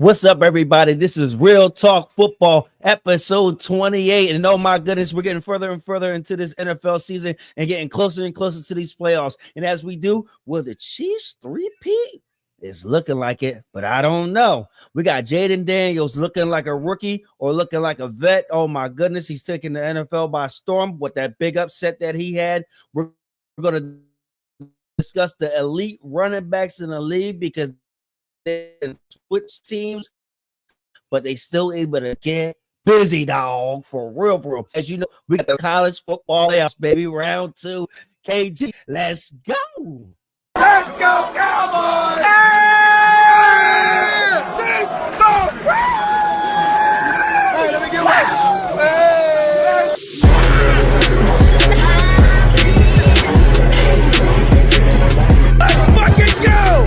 What's up, everybody? This is Real Talk Football, episode 28. And oh my goodness, we're getting further and further into this NFL season and getting closer and closer to these playoffs. And as we do, will the Chiefs three-peat? It's looking like it, but I don't know. We got Jaden Daniels looking like a rookie or looking like a vet. Oh my goodness, he's taking the NFL by storm with that big upset that he had. We're going to discuss the elite running backs in the league because they switch teams, but they still able to get busy, dog, for real. As you know, we got the college football playoffs, baby, round 2. KG, let's go. Let's go, Cowboys! Hey, let me get one. Let's fucking go!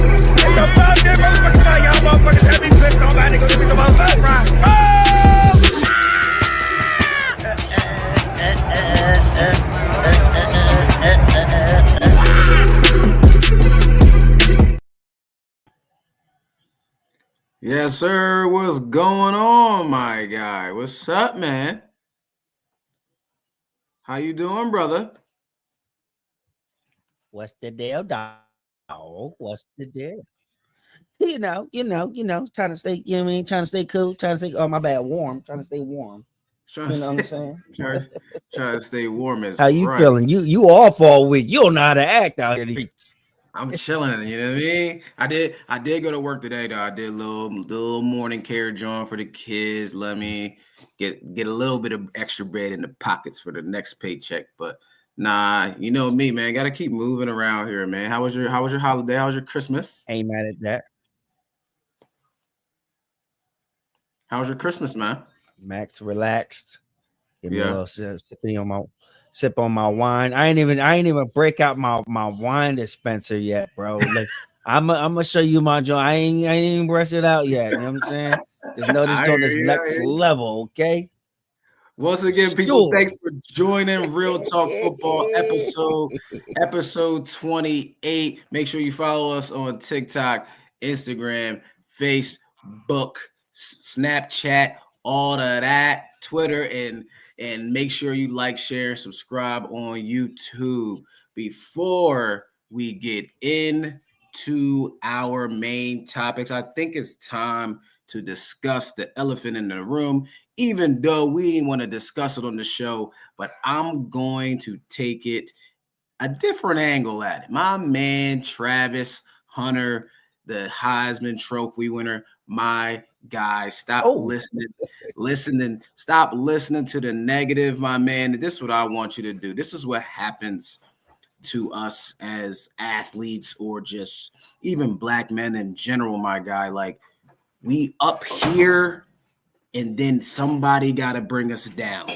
It's about that motherfucker. Y'all motherfuckers have me pissed off. I had to go get the motherfucker right. Yes, sir. What's going on, my guy? What's up, man? How you doing, brother? What's the deal, dog? What's the deal? You know, trying to stay, you know what I mean? Trying to stay cool, trying to stay, oh, my bad, warm, trying to stay warm. Trying You to know what I'm stay, saying? trying to stay warm as How you right. feeling? You off all week. You don't know how to act out here in the streets. I'm chilling, you know what I mean? I did go to work today, though. I did a little morning care joint for the kids. Let me get a little bit of extra bread in the pockets for the next paycheck. But nah, you know me, man. Gotta keep moving around here, man. How was your holiday? How was your Christmas? Ain't mad at that. How was your Christmas, man? Max relaxed. Give me a Yeah. little sip on my wine. I ain't even break out my wine dispenser yet, bro. Like I'm gonna show you my joint. I ain't even brush it out yet. You know what I'm saying? Just know this I joint hear is you, next level, okay? Once again, people, Sure. thanks for joining Real Talk Football episode 28. Make sure you follow us on TikTok, Instagram, Facebook, Snapchat, all of that, Twitter, and make sure you like, share, subscribe on YouTube. Before we get into our main topics, I think it's time to discuss the elephant in the room, even though we didn't want to discuss it on the show, but I'm going to take it a different angle at it. My man, Travis Hunter, the Heisman Trophy winner, my guy, stop stop listening to the negative, my man. This is what I want you to do. This is what happens to us as athletes or just even black men in general, my guy. Like, we up here and then somebody got to bring us down.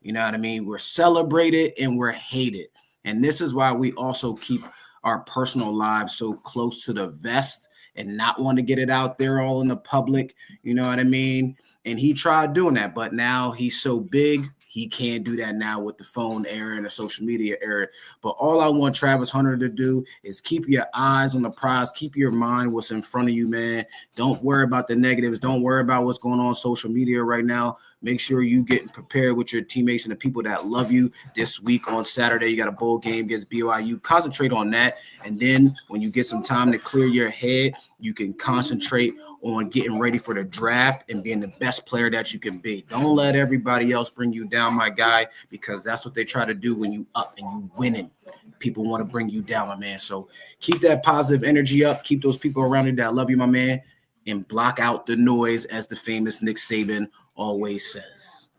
You know what I mean? We're celebrated and we're hated. And this is why we also keep our personal lives so close to the vest and not want to get it out there all in the public. You know what I mean? And he tried doing that, but now he's so big, he can't do that now with the phone era and the social media era. But all I want Travis Hunter to do is keep your eyes on the prize, keep your mind what's in front of you, man. Don't worry about the negatives. Don't worry about what's going on social media right now. Make sure you get prepared with your teammates and the people that love you. This week on Saturday, you got a bowl game against BYU. Concentrate on that. And then when you get some time to clear your head, you can concentrate on getting ready for the draft and being the best player that you can be. Don't let everybody else bring you down, my guy, because that's what they try to do when you up and you winning. People want to bring you down, my man. So keep that positive energy up. Keep those people around you that love you, my man, and block out the noise, as the famous Nick Saban always says.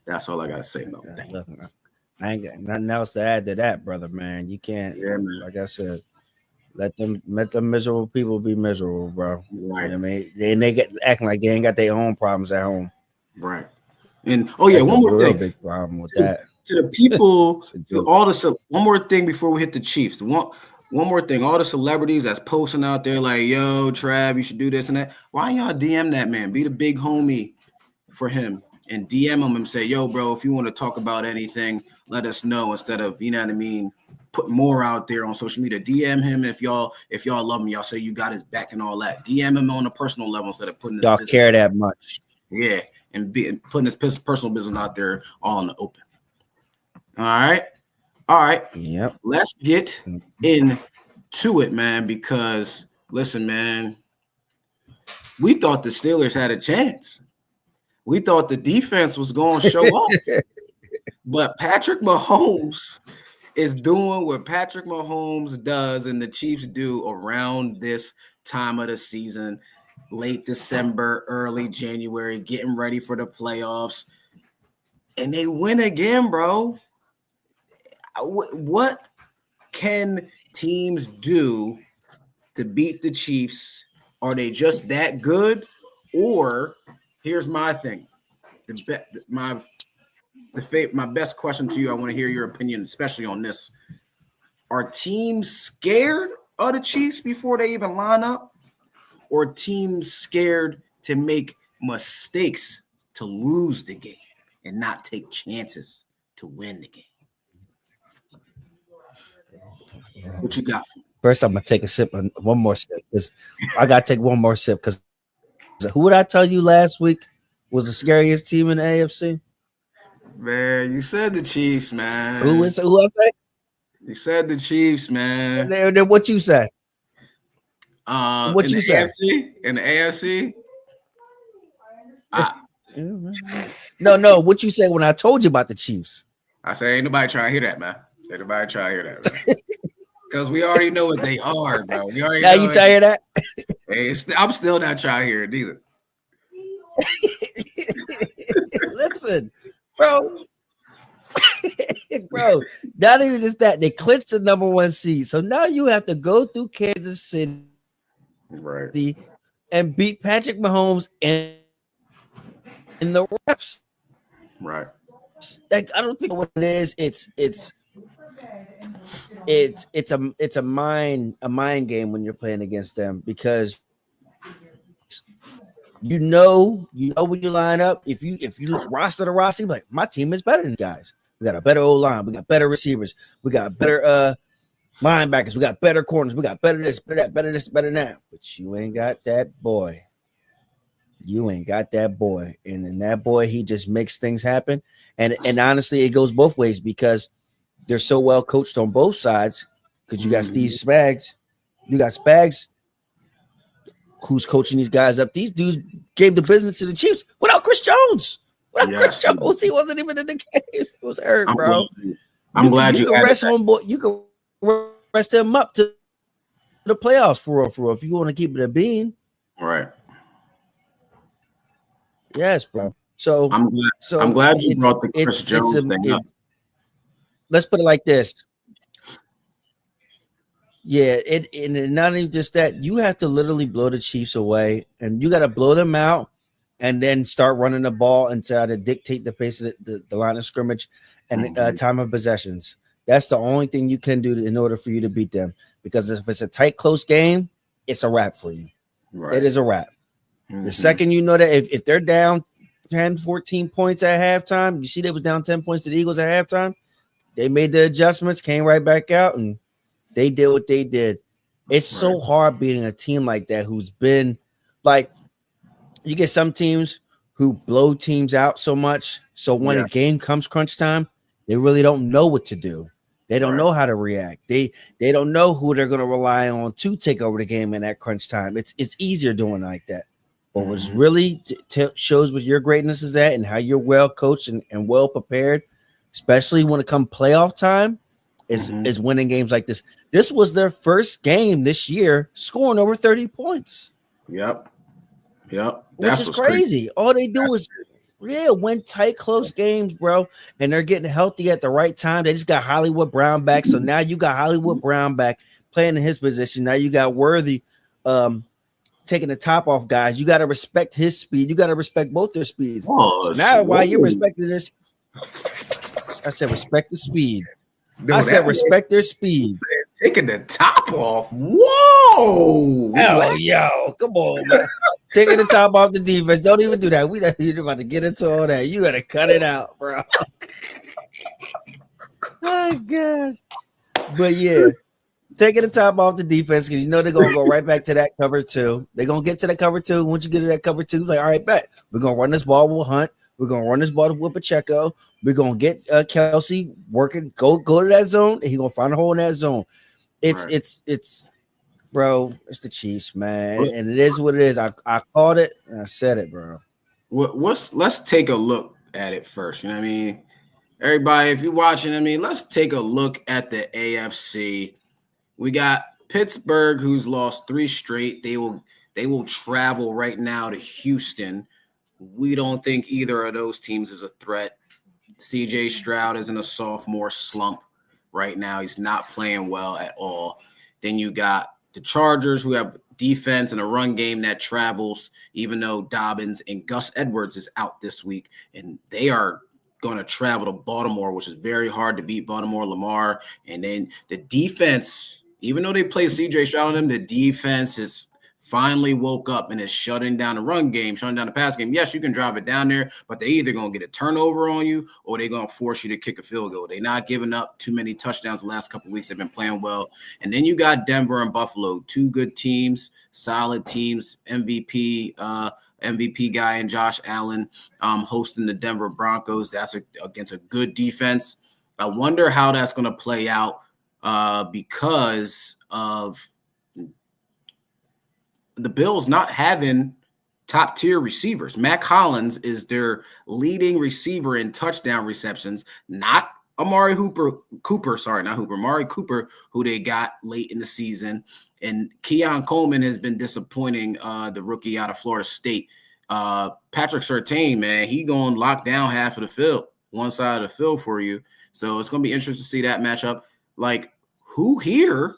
That's all I got to say, man. Look, I ain't got nothing else to add to that, brother, man. You can't, like I said, let them miserable people be miserable, bro. Right. You know what I mean? They get acting like they ain't got their own problems at home. Right. And one more real thing. Big problem with that. To the people, one more thing before we hit the Chiefs. One more thing. All the celebrities that's posting out there like, yo, Trav, you should do this and that. Why y'all DM that man? Be the big homie for him and DM him and say, yo, bro, if you want to talk about anything, let us know, instead of, you know what I mean, put more out there on social media. DM him if y'all love him, y'all say you got his back and all that. DM him on a personal level instead of putting y'all care that much. Yeah, and putting his personal business out there all in the open. All right. Yep. Let's get into it, man, because listen, man, we thought the Steelers had a chance. We thought the defense was going to show up. But Patrick Mahomes is doing what Patrick Mahomes does and the Chiefs do around this time of the season, late December, early January, getting ready for the playoffs. And they win again, bro. What can teams do to beat the Chiefs? Are they just that good? Or here's my thing. My best question to you, I want to hear your opinion, especially on this. Are teams scared of the Chiefs before they even line up? Or teams scared to make mistakes to lose the game and not take chances to win the game? What you got? First, I'm gonna take a sip, one more sip, because I gotta take one more sip. Because who would I tell you last week was the scariest team in the AFC? Man, you said the Chiefs, man. Who I say? You said the Chiefs, man. Then what you say? What you say? In the AFC? No. What you say when I told you about the Chiefs? I say ain't nobody trying to hear that, man. Ain't nobody trying to hear that, because we already know what they are, bro. We already now you trying to hear that? Hey, I'm still not trying to hear it either. Listen, bro. Bro, not even just that, they clinched the number 1 seed. So now you have to go through Kansas City, right, and beat Patrick Mahomes in the refs. Right. Like, I don't think what it is. It's a mind game when you're playing against them, because you know when you line up, if you roster the roster, like, my team is better than you guys. We got a better O-line, we got better receivers, we got better linebackers, we got better corners, we got better this, better that, better this, better that. But you ain't got that boy. And then that boy, he just makes things happen. And honestly, it goes both ways, because they're so well coached on both sides. Because you got Steve Spags, you got Spags, who's coaching these guys up. These dudes gave the business to the Chiefs without Chris Jones. Chris Jones, he wasn't even in the game. He was hurt, bro. I'm glad you can rest homeboy. You can rest him up to the playoffs for real. If you want to keep it a bean, right? Yes, bro. So I'm glad you brought the Chris Jones thing up. Let's put it like this. Yeah, and not even just that. You have to literally blow the Chiefs away, and you got to blow them out, and then start running the ball and try to dictate the pace of the line of scrimmage and time of possessions. That's the only thing you can do in order for you to beat them. Because if it's a tight, close game, it's a wrap for you. Right. It is a wrap. The second you know that if they're down 10, 14 points at halftime, you see they was down 10 points to the Eagles at halftime, they made the adjustments, came right back out, and they did what they did. It's so hard beating a team like that who's been like, you get some teams who blow teams out so much. So when a game comes crunch time, they really don't know what to do. They don't know how to react. They don't know who they're going to rely on to take over the game in that crunch time. It's easier doing like that. But what really shows what your greatness is at and how you're well coached and well prepared, especially when it comes playoff time, is winning games like this. This was their first game this year scoring over 30 points. Yep. Which is crazy. All they do is win tight, close games, bro. And they're getting healthy at the right time. They just got Hollywood Brown back. So now you got Hollywood Brown back playing in his position. Now you got Worthy taking the top off guys. You got to respect his speed. You got to respect both their speeds. So now while you're respecting this, I said respect the speed. Dude, I said respect their speed. Taking the top off. Whoa. Oh, yo, come on, man. Taking the top off the defense. Don't even do that. You're about to get into all that. You gotta cut it out, bro. Oh gosh. But yeah, taking the top off the defense because you know they're gonna go right back to that cover two. They're gonna get to the cover two. Once you get to that cover two, like all right, bet we're gonna run this ball with Hunt. We're gonna run this ball with Pacheco. We're gonna get Kelsey working. Go to that zone, and he's gonna find a hole in that zone. It's bro. It's the Chiefs, man, and it is what it is. I called it and I said it, bro. Let's take a look at it first. You know what I mean? Everybody, if you're watching, I mean, let's take a look at the AFC. We got Pittsburgh, who's lost 3 straight. They will travel right now to Houston. We don't think either of those teams is a threat. CJ Stroud is in a sophomore slump right now. He's not playing well at all. Then you got the Chargers, who have defense and a run game that travels, even though Dobbins and Gus Edwards is out this week, and they are going to travel to Baltimore, which is very hard to beat Baltimore, Lamar. And then the defense, even though they play CJ Stroud on them, the defense is finally woke up and is shutting down the run game, shutting down the pass game. Yes, you can drive it down there, but they're either going to get a turnover on you or they're going to force you to kick a field goal. They're not giving up too many touchdowns the last couple of weeks. They've been playing well. And then you got Denver and Buffalo, 2 good teams, solid teams, MVP guy and Josh Allen hosting the Denver Broncos. That's against a good defense. I wonder how that's going to play out because of the Bills not having top tier receivers. Mac Hollins is their leading receiver in touchdown receptions, not Amari Cooper, who they got late in the season. And Keon Coleman has been disappointing, the rookie out of Florida State. Patrick Surtain, man, he going to lock down half of the field, one side of the field for you. So it's going to be interesting to see that matchup. Like, who here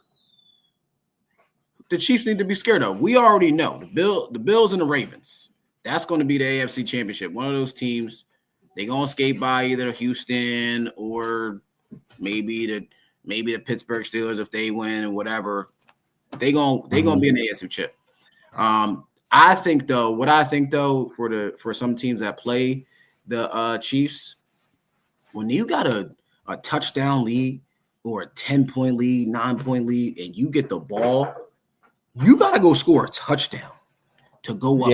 the Chiefs need to be scared of? We already know the Bills and the Ravens. That's going to be the AFC Championship. One of those teams, they're going to skate by either Houston or maybe the Pittsburgh Steelers if they win and whatever. They're going to be an AFC chip. I think though, for some teams that play the Chiefs, when you got a touchdown lead or a 10-point lead, 9-point lead, and you get the ball, you got to go score a touchdown to go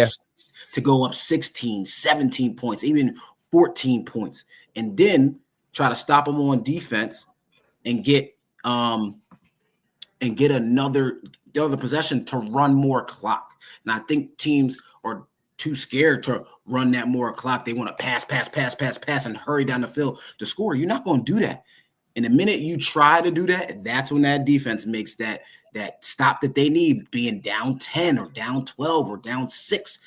up 16, 17 points, even 14 points, and then try to stop them on defense and get another possession to run more clock. And I think teams are too scared to run that more clock. They want to pass, and hurry down the field to score. You're not going to do that. And the minute you try to do that, that's when that defense makes that stop that they need, being down 10 or down 12 or down 6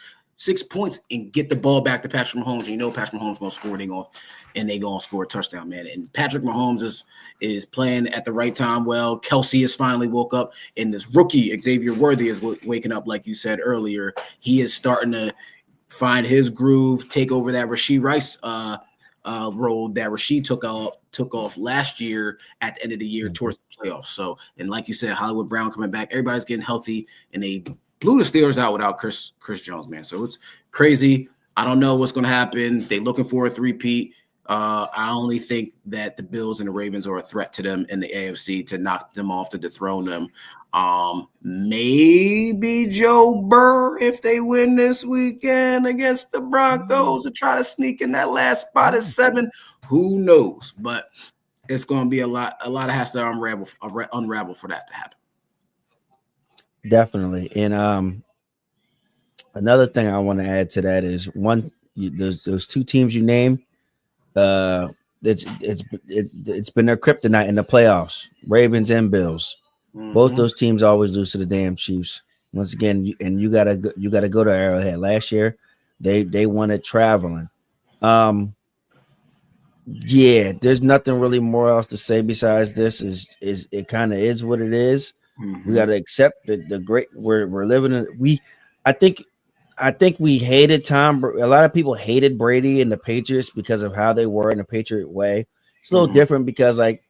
points, and get the ball back to Patrick Mahomes. You know Patrick Mahomes going to score. They're going to score a touchdown, man. And Patrick Mahomes is playing at the right time well. Kelsey has finally woke up, and this rookie, Xavier Worthy, is waking up, like you said earlier. He is starting to find his groove, take over that Rashee Rice role that Rashee took off last year at the end of the year towards the playoffs. So, and like you said, Hollywood Brown coming back, everybody's getting healthy, and they blew the Steelers out without Chris Jones, man. So it's crazy. I don't know what's going to happen. They looking for a three-peat. I only think that the Bills and the Ravens are a threat to them in the AFC to knock them off, to dethrone them. Maybe Joe Burr, if they win this weekend against the Broncos, to try to sneak in that last spot at 7. Who knows? But it's going to be a lot has to unravel for that to happen. Definitely. And another thing I want to add to that is those 2 teams you named. It's been their kryptonite in the playoffs. Ravens and Bills. Mm-hmm. Both those teams always lose to the damn Chiefs. Once again, you gotta go to Arrowhead. Last year, they won it traveling. Yeah, there's nothing really more else to say besides this. Is it kind of is what it is. Mm-hmm. We got to accept the great. We're living in. I think we hated Tom. A lot of people hated Brady and the Patriots because of how they were in the Patriot way. It's a little different because like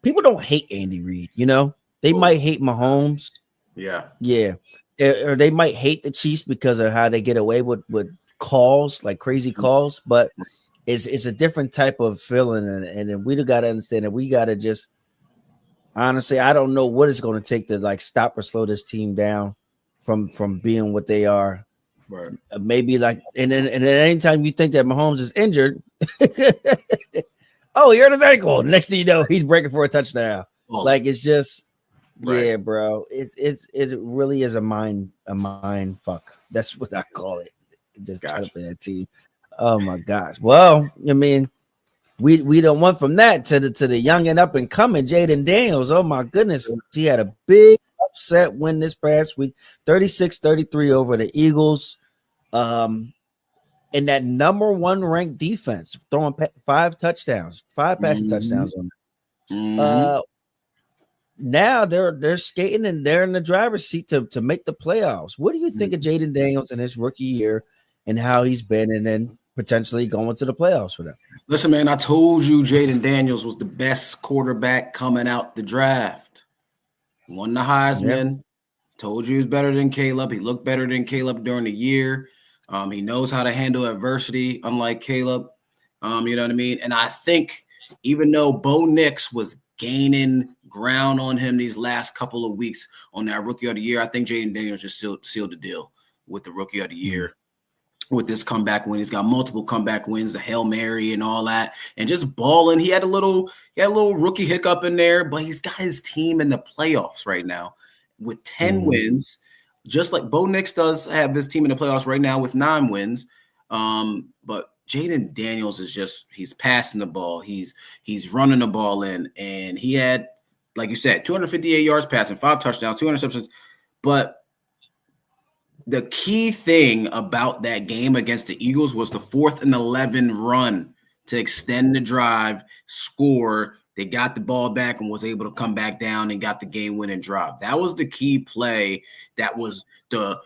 people don't hate Andy Reid. You know, they might hate Mahomes. Yeah. or they might hate the Chiefs because of how they get away with calls, like crazy calls, but it's a different type of feeling, and we got to understand that we got to just honestly, I don't know what it's going to take to like stop or slow this team down from being what they are. Right. Maybe like, and then anytime you think that Mahomes is injured, oh, he hurt his ankle. Next thing you know, he's breaking for a touchdown. Oh, Like it's just, right. yeah, bro. It really is a mind fuck. That's what I call it. Just trying to play that team. Oh my gosh. Well, I mean, we don't want from that to the young and up and coming Jaden Daniels. Oh my goodness. He had a big upset win this past week, 36-33 over the Eagles. And that number one ranked defense, throwing 5 touchdowns, 5 passing touchdowns on them. Now they're skating and they're in the driver's seat to make the playoffs. What do you think of Jaden Daniels in his rookie year and how he's been, and then potentially going to the playoffs for them? Listen, man, I told you Jaden Daniels was the best quarterback coming out the draft. Won the Heisman. Yep. Told you he was better than Caleb. He looked better than Caleb during the year. He knows how to handle adversity, unlike Caleb. You know what I mean? And I think even though Bo Nix was gaining ground on him these last couple of weeks on that Rookie of the Year, I think Jaden Daniels just sealed the deal with the Rookie of the Year. With this comeback win, he's got multiple comeback wins, the Hail Mary and all that, and just balling. He had a little rookie hiccup in there, but he's got his team in the playoffs right now with 10 wins. Just like Bo Nix does have his team in the playoffs right now with 9 wins. But Jaden Daniels is just, he's passing the ball. He's running the ball in, and he had, like you said, 258 yards passing, 5 touchdowns, 2 interceptions. But the key thing about that game against the Eagles was the 4th and 11 run to extend the drive, score. They got the ball back and was able to come back down and got the game-winning drive. That was the key play. That was the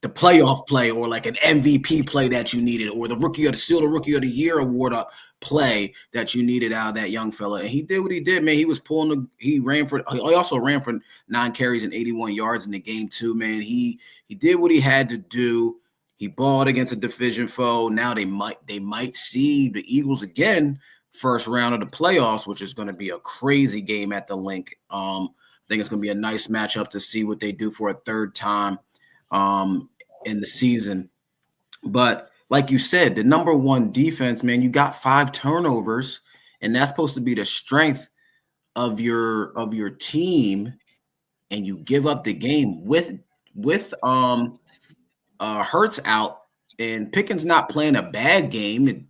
playoff play, or like an MVP play that you needed, or the Rookie of the Year award play that you needed out of that young fella. And he did what he did, man. He also ran for 9 carries and 81 yards in the game too, man. He did what he had to do. He balled against a division foe. Now they might see the Eagles again first round of the playoffs, which is going to be a crazy game at the Link. I think it's going to be a nice matchup to see what they do for a third time in the season. But like you said, the number one defense, man, you got 5 turnovers, and that's supposed to be the strength of your team, and you give up the game with Hurts out, and Pickens not playing a bad game.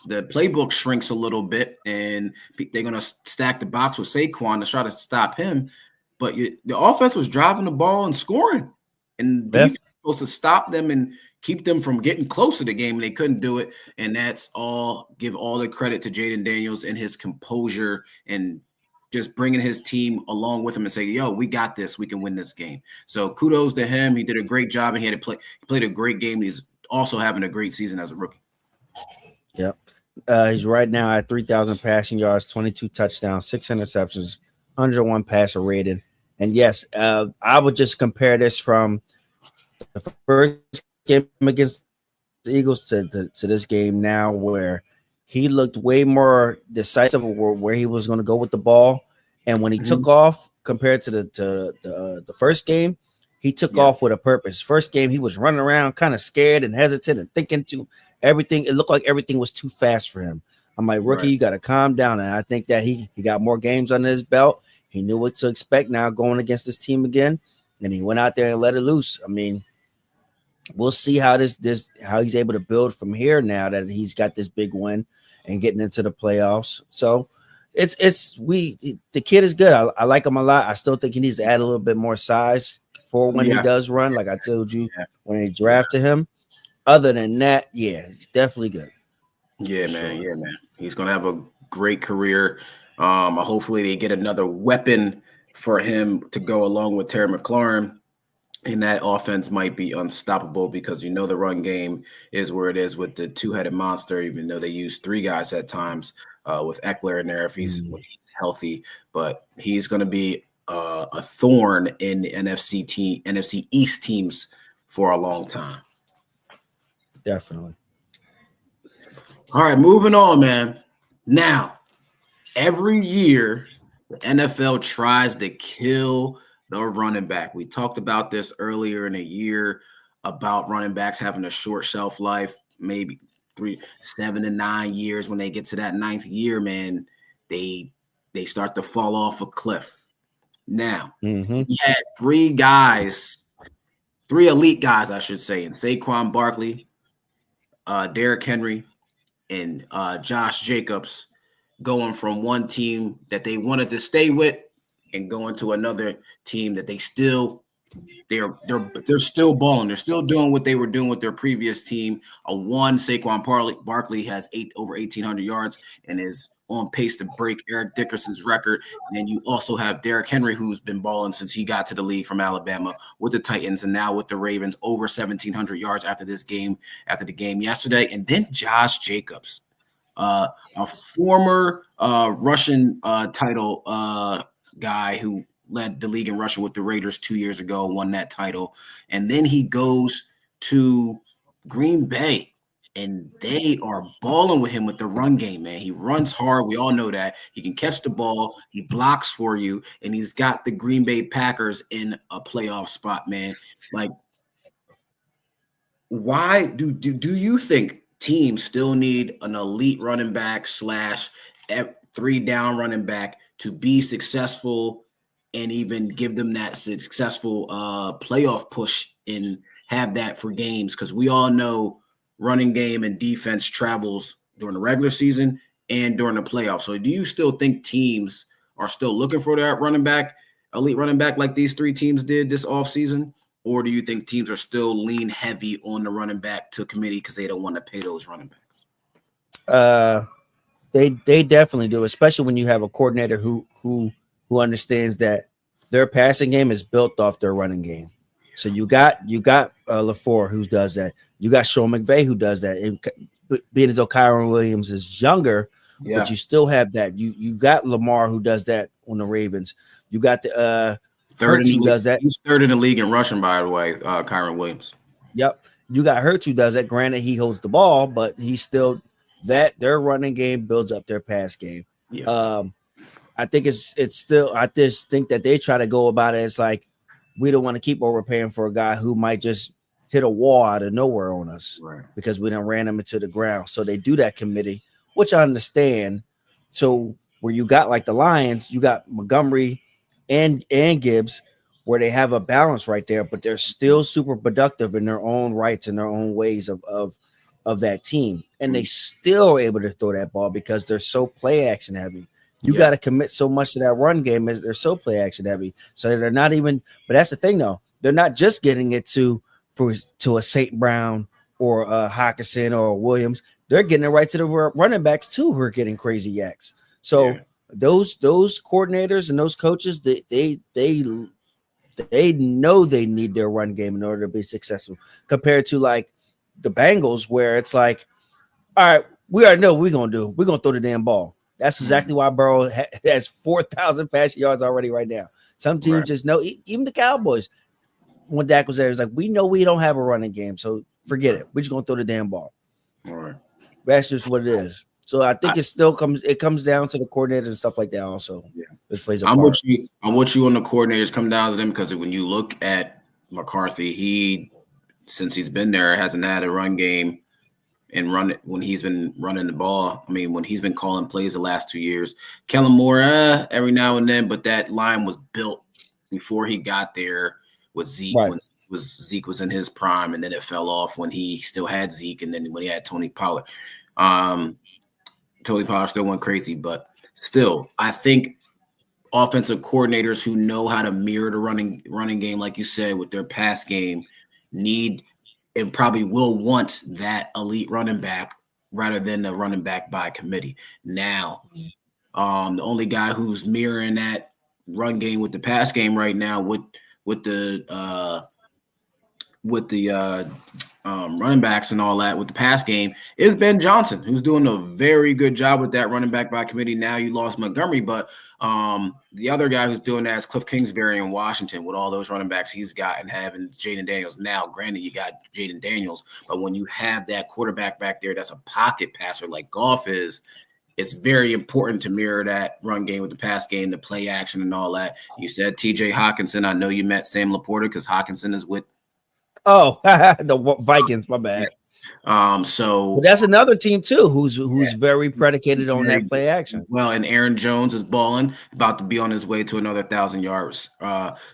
The playbook shrinks a little bit, and they're going to stack the box with Saquon to try to stop him. But the offense was driving the ball and scoring, and defense was supposed to stop them and keep them from getting close to the game, and they couldn't do it. And that's all. Give all the credit to Jaden Daniels and his composure and just bringing his team along with him and say, "Yo, we got this. We can win this game." So kudos to him. He did a great job, and he played a great game. He's also having a great season as a rookie. Yep. He's right now at 3,000 passing yards, 22 touchdowns, 6 interceptions, 101 passer rating. And yes, I would just compare this from the first game against the Eagles to this game now, where he looked way more decisive where he was going to go with the ball. And when he took off compared to the first game, he took off with a purpose. First game, he was running around kind of scared and hesitant and thinking to everything. It looked like everything was too fast for him. I'm like, rookie, you got to calm down. And I think that he got more games under his belt. He knew what to expect now going against this team again. And he went out there and let it loose. I mean, we'll see how how he's able to build from here now that he's got this big win and getting into the playoffs. So the kid is good. I like him a lot. I still think he needs to add a little bit more size for when he does run, like I told you when they drafted him. Other than that, he's definitely good. Yeah, man. Yeah, man. He's gonna have a great career. Hopefully they get another weapon for him to go along with Terry McLaurin. And that offense might be unstoppable because the run game is where it is with the 2-headed monster, even though they use 3 guys at times with Eckler in there if he's healthy. But he's going to be a thorn in the NFC East teams for a long time. Definitely. All right, moving on, man. Now, every year, the NFL tries to kill the running back. We talked about this earlier in the year about running backs having a short shelf life, maybe 7 to 9 years. When they get to that 9th year, man, they start to fall off a cliff. Now, we had 3 elite guys, I should say, in Saquon Barkley, Derrick Henry, and Josh Jacobs, going from one team that they wanted to stay with and going to another team that they're still balling. They're still doing what they were doing with their previous team. Saquon Barkley has over 1,800 yards and is on pace to break Eric Dickerson's record. And then you also have Derrick Henry, who's been balling since he got to the league from Alabama with the Titans and now with the Ravens, over 1,700 yards after the game yesterday. And then Josh Jacobs, a former Russian title guy who led the league in rushing with the Raiders 2 years ago, won that title. And then he goes to Green Bay, and they are balling with him with the run game, man. He runs hard. We all know that. He can catch the ball. He blocks for you, and he's got the Green Bay Packers in a playoff spot, man. Like, why do you think teams still need an elite running back / 3-down running back to be successful and even give them that successful playoff push and have that for games? Because we all know running game and defense travels during the regular season and during the playoffs. So do you still think teams are still looking for that elite running back like these 3 teams did this offseason? Or do you think teams are still lean heavy on the running back to committee because they don't want to pay those running backs? They definitely do, especially when you have a coordinator who understands that their passing game is built off their running game. So you got LaFleur who does that. You got Sean McVay who does that. And being as though Kyron Williams is younger, but you still have that. You got Lamar who does that on the Ravens. You got the Hurts who does that. He's 3rd in the league in rushing, by the way, Kyron Williams. Yep. You got Hurts who does that. Granted, he holds the ball, but he's still that their running game builds up their pass game. Yeah. I think it's still. I just think that they try to go about it. It's like we don't want to keep overpaying for a guy who might just hit a wall out of nowhere on us, right, because we done ran him into the ground. So they do that committee, which I understand. So where you got like the Lions, you got Montgomery and Gibbs, where they have a balance right there, but they're still super productive in their own rights and their own ways of that team. And they still are able to throw that ball because they're so play action heavy. You got to commit so much to that run game as they're so play action heavy. So they're not even, but that's the thing though. They're not just getting it to a St. Brown or a Hawkinson or a Williams. They're getting it right to the running backs too, who are getting crazy yaks. So those coordinators and those coaches, they know they need their run game in order to be successful, compared to like the Bengals, where it's like, all right, we already know what we're going to do. We're going to throw the damn ball. That's exactly why Burrow has 4,000 passing yards already right now. Some teams just know, even the Cowboys, when Dak was there, it's like, we know we don't have a running game, so forget it. We're just going to throw the damn ball. All right. That's just what it is. So I think it comes down to the coordinators and stuff like that also. Yeah. Which plays a part. I'm with you on the coordinators, come down to them, because when you look at McCarthy, since he's been there, hasn't had a run game and run it when he's been running the ball. I mean, when he's been calling plays the last 2 years. Kellen Moore, every now and then, but that line was built before he got there with Zeke, when Zeke was in his prime, and then it fell off when he still had Zeke, and then when he had Tony Pollard. Tony Pollard still went crazy, but still, I think offensive coordinators who know how to mirror the running game, like you said, with their pass game, need and probably will want that elite running back rather than the running back by committee. Now, the only guy who's mirroring that run game with the pass game right now with the running backs and all that with the pass game is Ben Johnson, who's doing a very good job with that running back by committee. Now you lost Montgomery, but the other guy who's doing that is Cliff Kingsbury in Washington with all those running backs he's got and having Jaden Daniels. Now, granted, you got Jaden Daniels, but when you have that quarterback back there that's a pocket passer like Goff is, it's very important to mirror that run game with the pass game, the play action and all that. You said TJ Hawkinson. I know you met Sam Laporta because Hawkinson is with the Vikings, my bad. So but that's another team too, who's very predicated on that play action. Well, and Aaron Jones is balling, about to be on his way to another 1,000 yards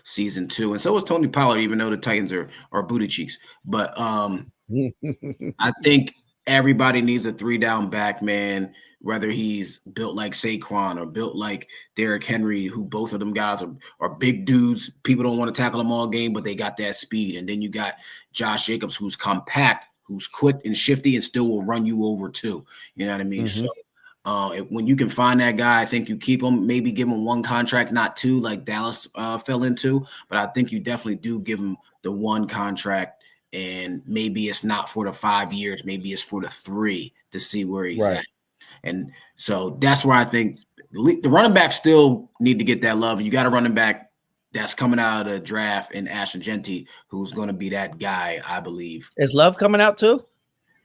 season 2, and so is Tony Pollard, even though the Titans are booty cheeks. But I think everybody needs a 3-down back, man. Whether he's built like Saquon or built like Derrick Henry, who both of them guys are big dudes. People don't want to tackle them all game, but they got that speed. And then you got Josh Jacobs, who's compact, who's quick and shifty, and still will run you over too. You know what I mean? Mm-hmm. So when you can find that guy, I think you keep him. Maybe give him 1 contract, not 2, like Dallas fell into. But I think you definitely do give him the 1 contract, and maybe it's not for the 5 years. Maybe it's for the 3 to see where he's at. And so that's where I think the running backs still need to get that love. You got a running back that's coming out of the draft in Ashton Genty, who's going to be that guy, I believe. Is Love coming out too?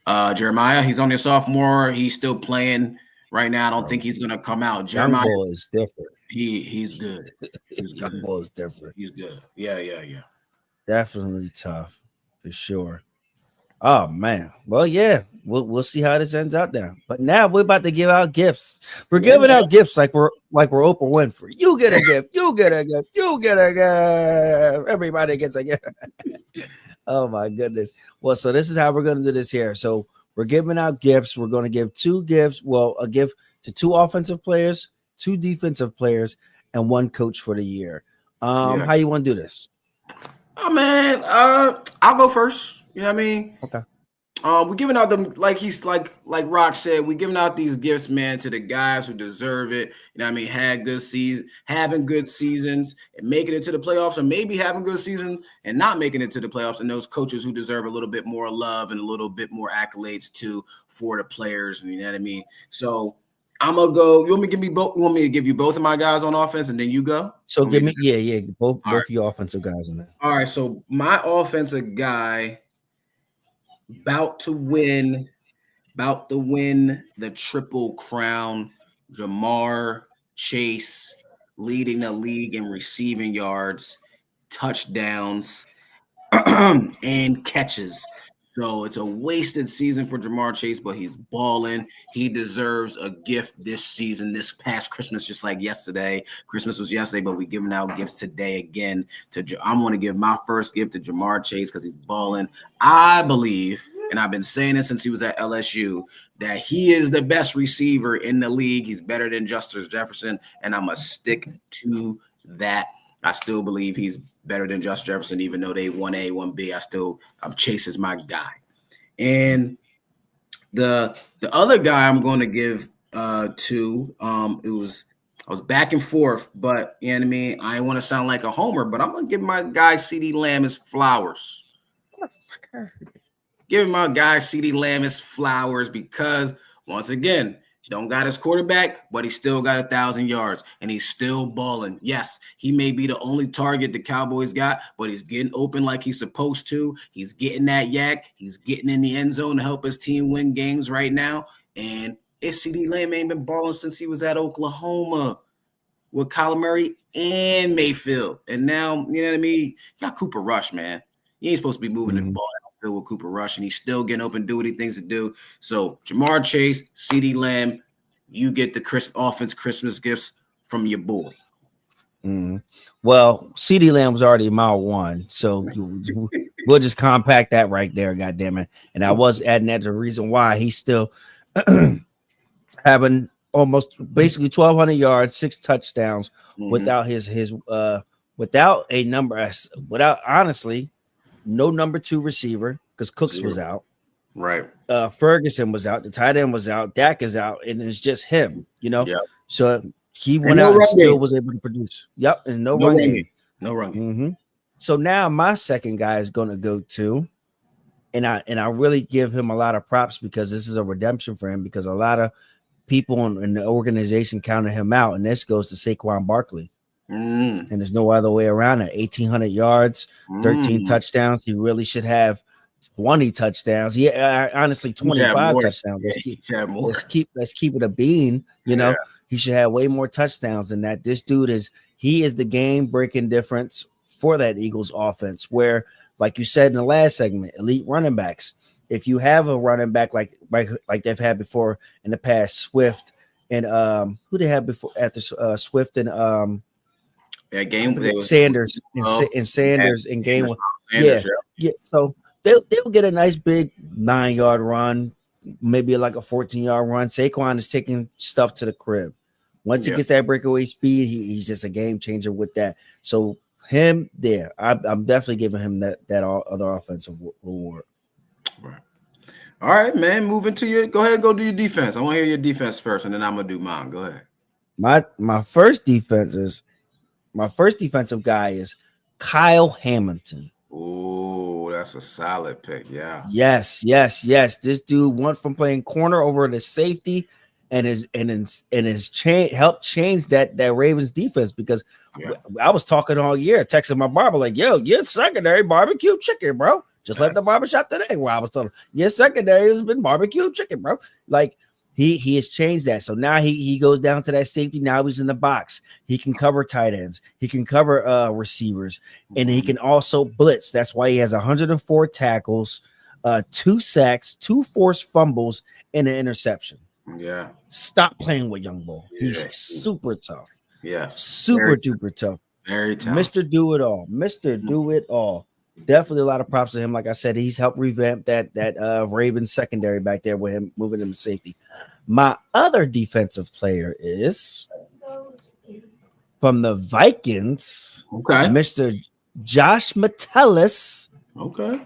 Jeremiah, he's only a sophomore. He's still playing right now. I don't think he's going to come out. Jeremiah is different. He's good. He's good. Young boy is different. He's good. Yeah. Definitely tough for sure. Oh man. Well, yeah, we'll see how this ends out now. But now we're about to give out gifts. We're giving out gifts like we're Oprah Winfrey. You get a gift. You get a gift. You get a gift. Everybody gets a gift. Oh my goodness. Well, so this is how we're gonna do this here. So we're giving out gifts. We're gonna give 2 gifts. Well, a gift to 2 offensive players, 2 defensive players, and 1 coach for the year. How you want to do this? Oh man, I'll go first. You know what I mean? Okay. We're giving out them like Rock said. We're giving out these gifts, man, to the guys who deserve it. You know what I mean? Having good seasons and making it to the playoffs, or maybe having good season and not making it to the playoffs. And those coaches who deserve a little bit more love and a little bit more accolades too for the players. You know what I mean? So I'm gonna go. You want me to give me both? You want me to give you both of my guys on offense, and then you go? So give me, both your offensive guys in there. All right. So my offensive guy. About to win the Triple Crown, Jamar Chase, leading the league in receiving yards, touchdowns, and catches. So it's a wasted season for Jamar Chase, but he's balling. He deserves a gift this season, this past Christmas, just like yesterday. Christmas was yesterday, but we're giving out gifts today again. I'm going to give my first gift to Jamar Chase because he's balling. I believe, and I've been saying it since he was at LSU, that he is the best receiver in the league. He's better than Justin Jefferson, and I'm going to stick to that. I still believe he's better than Justin Jefferson, even though they 1A, 1B. I'm Chase is my guy. And the other guy I'm going to give to, I was back and forth, but you know what I mean? I didn't want to sound like a homer, but I'm going to give my guy CeeDee Lamb his flowers. Giving my guy CeeDee Lamb his flowers because, once again, don't got his quarterback, but he still got 1,000 yards, and he's still balling. Yes, he may be the only target the Cowboys got, but he's getting open like he's supposed to. He's getting that yak. He's getting in the end zone to help his team win games right now. And CeeDee Lamb ain't been balling since he was at Oklahoma with Kyler Murray and Mayfield. And now, you know what I mean? You got Cooper Rush, man. You ain't supposed to be moving the ball with Cooper Rush, and he's still getting open, do what he thinks to do. So Jamar Chase, CeeDee Lamb, you get the offense Christmas gifts from your boy. Well, CeeDee Lamb was already mile 1, so we'll just compact that right there, goddammit. And I was adding that to the reason why he's still having almost basically 1,200 yards, 6 touchdowns without honestly no number 2 receiver because Cooks was out. Right. Ferguson was out. The tight end was out. Dak is out. And it's just him, you know? Yep. So he went out and still was able to produce. Yep. There's no run game. No run game. So now my second guy is going to go to I really give him a lot of props because this is a redemption for him because a lot of people in the organization counted him out, and this goes to Saquon Barkley. And there's no other way around it. 1,800 yards, 13 touchdowns. He really should have 20 touchdowns. Yeah, honestly, 25 touchdowns. Let's keep it a bean. You know, he should have way more touchdowns than that. This dude is the game breaking difference for that Eagles offense. Where, like you said in the last segment, elite running backs. If you have a running back like they've had before in the past, Swift and who they had before after Swift and Sanders and Sanders in game one. Yeah. So they'll get a nice big 9-yard run, maybe like a 14-yard run. Saquon is taking stuff to the crib. Once he gets that breakaway speed, he's just a game changer with that. So him there, I'm definitely giving him that other offensive reward. Right. All right, man. Moving to go ahead, go do your defense. I want to hear your defense first, and then I'm gonna do mine. Go ahead. My first defensive guy is Kyle Hamilton. Oh, that's a solid pick. Yeah. Yes. This dude went from playing corner over to safety, and helped change that Ravens defense because I was talking all year, texting my barber like, "Yo, your secondary barbecue chicken, bro." Just left the barbershop today where I was telling him, your secondary has been barbecue chicken, bro. Like he has changed that. So now he goes down to that safety. Now he's in the box. He can cover tight ends. He can cover receivers, and he can also blitz. That's why he has 104 tackles, 2 sacks, 2 forced fumbles, and an interception. Yeah. Stop playing with young bull. He's super tough. Yes. Super duper tough. Very tough. Mr. Do It All. Mr. Do It All. Definitely a lot of props to him. Like I said, he's helped revamp that Ravens secondary back there with him moving him to safety. My other defensive player is from the Vikings. Okay. Mr. Josh Metellus. Okay.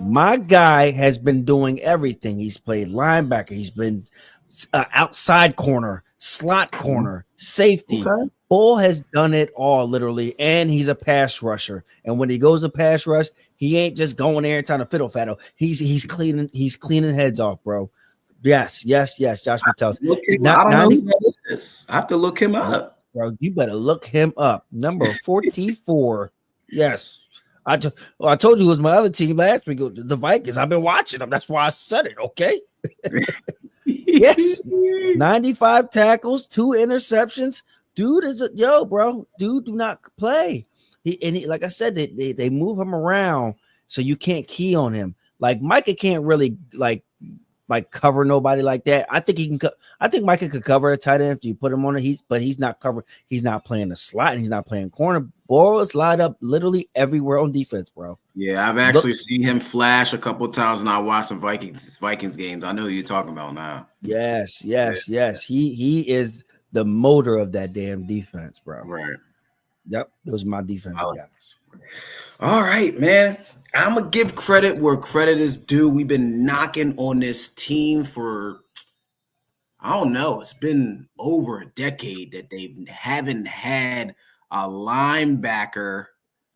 My guy has been doing everything. He's played linebacker. He's been outside corner, slot corner, safety. Okay. Bull has done it all, literally, and he's a pass rusher. And when he goes to pass rush, he ain't just going there and trying to fiddle faddle. He's cleaning heads off, bro. Yes. Josh Metellus. I don't know who that is. I have to look him up, bro. You better look him up. Number 44. Yes. I told you it was my other team last week, the Vikings. I've been watching them. That's why I said it. Okay. Yes. 95 tackles, 2 interceptions. Dude is bro. Dude do not play. He like I said, they move him around so you can't key on him. Like Micah can't really like cover nobody like that. I think he can. I think Micah could cover a tight end if you put him on it. But he's not covered. He's not playing the slot. And he's not playing corner. Ball is lined up literally everywhere on defense, bro. Yeah, I've actually seen him flash a couple of times when I watched some Vikings games. I know who you're talking about now. Yes. He is the motor of that damn defense, bro. Right. Yep. Those are my defensive guys. All right, man. I'm going to give credit where credit is due. We've been knocking on this team for, I don't know, it's been over a decade that they haven't had a linebacker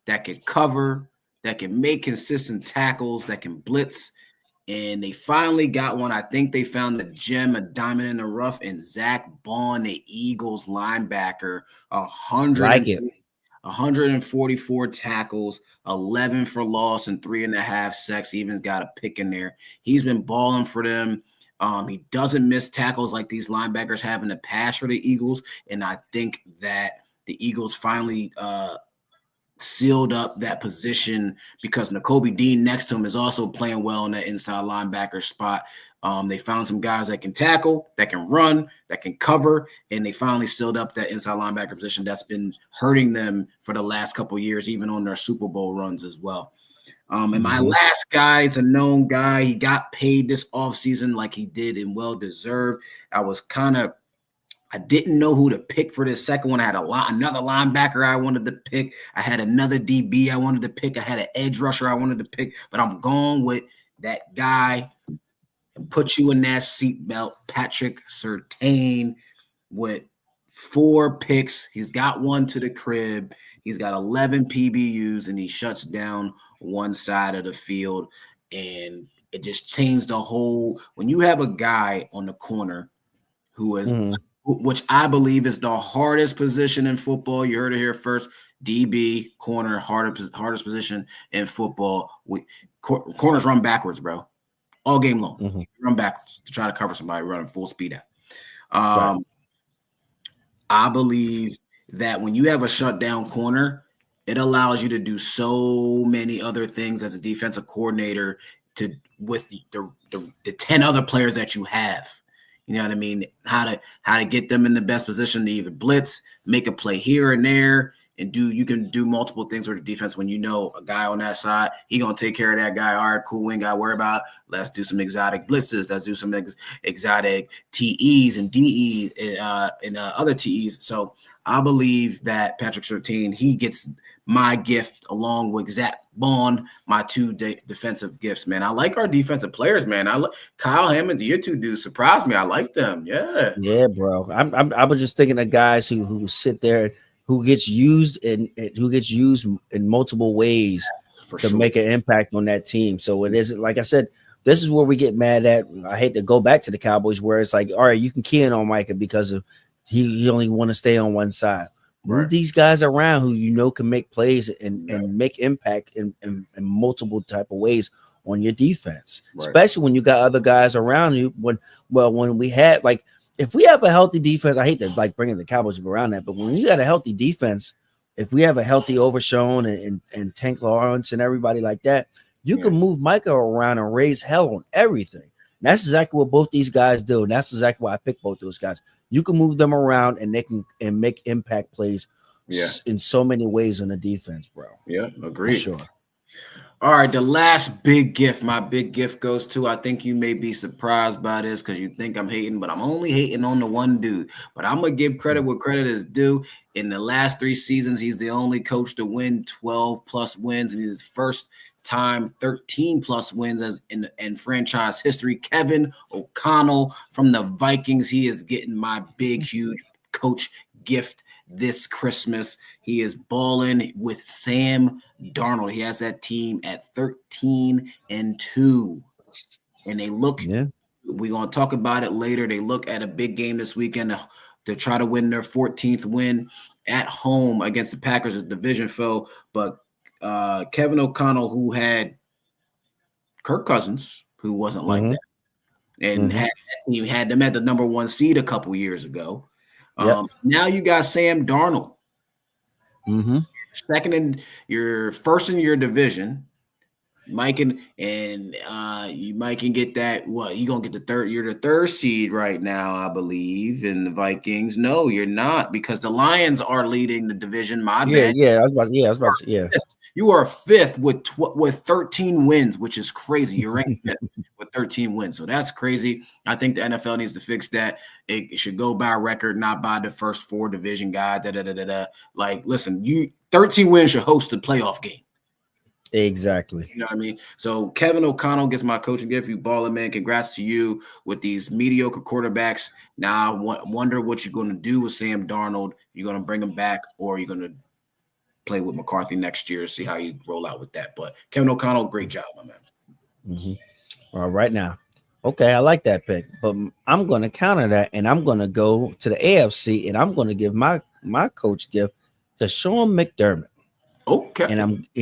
that can cover, that can make consistent tackles, that can blitz. And they finally got one. I think they found the gem, a diamond in the rough, and Zach Bond, the Eagles linebacker, 144 tackles, 11 for loss, and 3.5 sacks. He even's got a pick in there. He's been balling for them. He doesn't miss tackles like these linebackers have in the past for the Eagles. And I think that the Eagles finally sealed up that position because Nakobe Dean next to him is also playing well in that inside linebacker spot. They found some guys that can tackle, that can run, that can cover, and they finally sealed up that inside linebacker position that's been hurting them for the last couple of years, even on their Super Bowl runs as well. And my last guy, it's a known guy. He got paid this offseason like he did and well-deserved. I didn't know who to pick for this second one. I had another linebacker I wanted to pick. I had another DB I wanted to pick. I had an edge rusher I wanted to pick. But I'm going with that guy and put you in that seatbelt, Patrick Surtain, with 4 picks. He's got 1 to the crib. He's got 11 PBUs, and he shuts down one side of the field. and it just changed the whole. When you have a guy on the corner who is, which I believe is the hardest position in football. You heard it here first. DB, corner, hardest position in football. Corners run backwards, bro, all game long. Run backwards to try to cover somebody running full speed out. Right. I believe that when you have a shutdown corner, it allows you to do so many other things as a defensive coordinator with the 10 other players that you have. You know what I mean? How to get them in the best position to either blitz, make a play here and there, and you can do multiple things with the defense when you know a guy on that side, he gonna take care of that guy. All right, cool, we ain't gotta worry about it. Let's do some exotic blitzes. Let's do some exotic TEs and DEs and other TEs. So I believe that Patrick Surtain, he gets my gift along with Zach Bond, my two defensive gifts, man. I like our defensive players, man. Kyle Hammond, the two dudes surprised me. I like them. Yeah, bro. I was just thinking of guys who sit there, who gets used in multiple ways to make an impact on that team. So it isn't, like I said, this is where we get mad at. I hate to go back to the Cowboys where it's like, all right, you can key in on Micah because of he only want to stay on one side. Move these guys around who can make plays and make impact in multiple type of ways on your defense, especially when you got other guys around you. When we had, like, if we have a healthy defense, I hate to like bringing the Cowboys around that, but when you got a healthy defense, if we have a healthy Overshown and Tank Lawrence and everybody like that, you can move Micah around and raise hell on everything. And that's exactly what both these guys do, and that's exactly why I picked both those guys. You can move them around and they can make impact plays in so many ways on the defense, bro. Yeah, agreed. For sure. All right, the last big gift. My big gift goes to, I think you may be surprised by this because you think I'm hating, but I'm only hating on the one dude. But I'm going to give credit where credit is due. In the last 3 seasons, he's the only coach to win 12-plus wins, and his first time 13-plus wins as in franchise history. Kevin O'Connell from the Vikings. He is getting my big, huge coach gift this Christmas. He is balling with Sam Darnold. He has that team at 13-2. And they look, we're going to talk about it later. They look at a big game this weekend to try to win their 14th win at home against the Packers, a division foe. But Kevin O'Connell, who had Kirk Cousins, who wasn't like that, and had them at the number 1 seed a couple years ago. Now you got Sam Darnold, first in your division. Mike you might can get that. What, you gonna get the third? You're the 3rd seed right now, I believe. In the Vikings, no, you're not, because the Lions are leading the division. My bad. I was about to say. You are 5th with 13 wins, which is crazy. You're ranked 5th with 13 wins, so that's crazy. I think the NFL needs to fix that. It should go by record, not by the first 4 division guy. Like, listen, 13 wins should host the playoff game. Exactly. You know what I mean? So Kevin O'Connell gets my coaching gift. You balling, man. Congrats to you with these mediocre quarterbacks. Now I wonder what you're going to do with Sam Darnold. You're going to bring him back, or you're going to play with McCarthy next year, see how you roll out with that. But Kevin O'Connell, great job, my man. All right, now. Okay, I like that pick, but I'm going to counter that, and I'm going to go to the AFC, and I'm going to give my coach gift to Sean McDermott. Okay. And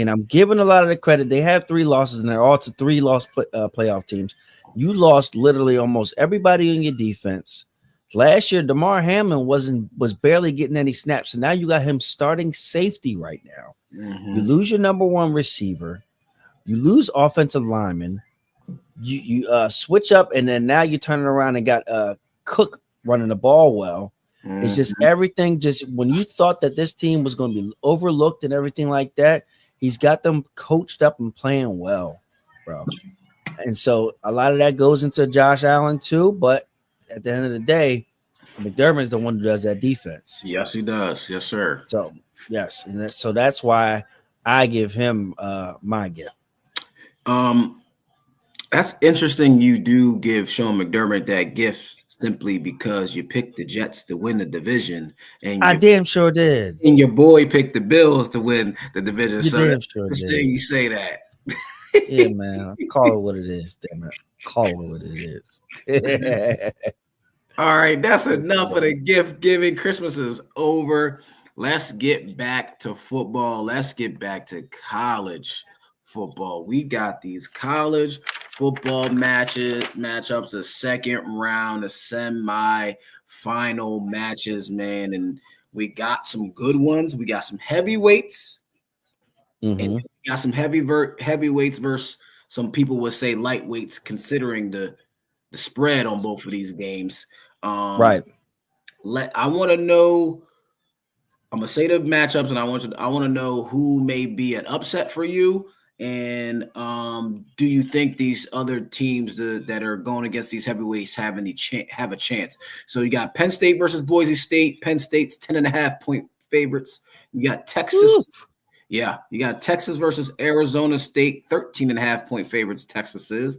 I'm giving a lot of the credit. They have 3 losses, and they're all to 3 lost playoff teams. You lost literally almost everybody in your defense. Last year, DeMar Hamlin was barely getting any snaps, so now you got him starting safety right now. You lose your number 1 receiver. You lose offensive lineman. You switch up, and then now you're turning around and got Cook running the ball well. It's just everything. Just when you thought that this team was going to be overlooked and everything like that, he's got them coached up and playing well, bro. And so a lot of that goes into Josh Allen too. But at the end of the day, McDermott is the one who does that defense. Yes, he does. Yes, sir. So yes, and so that's why I give him my gift. That's interesting. You do give Sean McDermott that gift simply because you picked the Jets to win the division, and I damn sure did. And your boy picked the Bills to win the division. You damn sure did. You say that. Yeah, man. Call it what it is. Damn it. Call it what it is. All right, that's enough of the gift giving. Christmas is over. Let's get back to football. Let's get back to college football. We got these college football matchups, the second round, the semi-final matches, man. And we got some good ones. We got some heavyweights, and we got some heavyweights versus some people would say lightweights, considering the spread on both of these games. Right. I want to know. I'm gonna say the matchups, and I want to know who may be an upset for you, and do you think these other teams that are going against these heavyweights have a chance? So you got Penn State versus Boise State. Penn State's 10.5-point favorites. You got Texas. Oof. Yeah, you got Texas versus Arizona State, 13.5-point favorites. Texas is.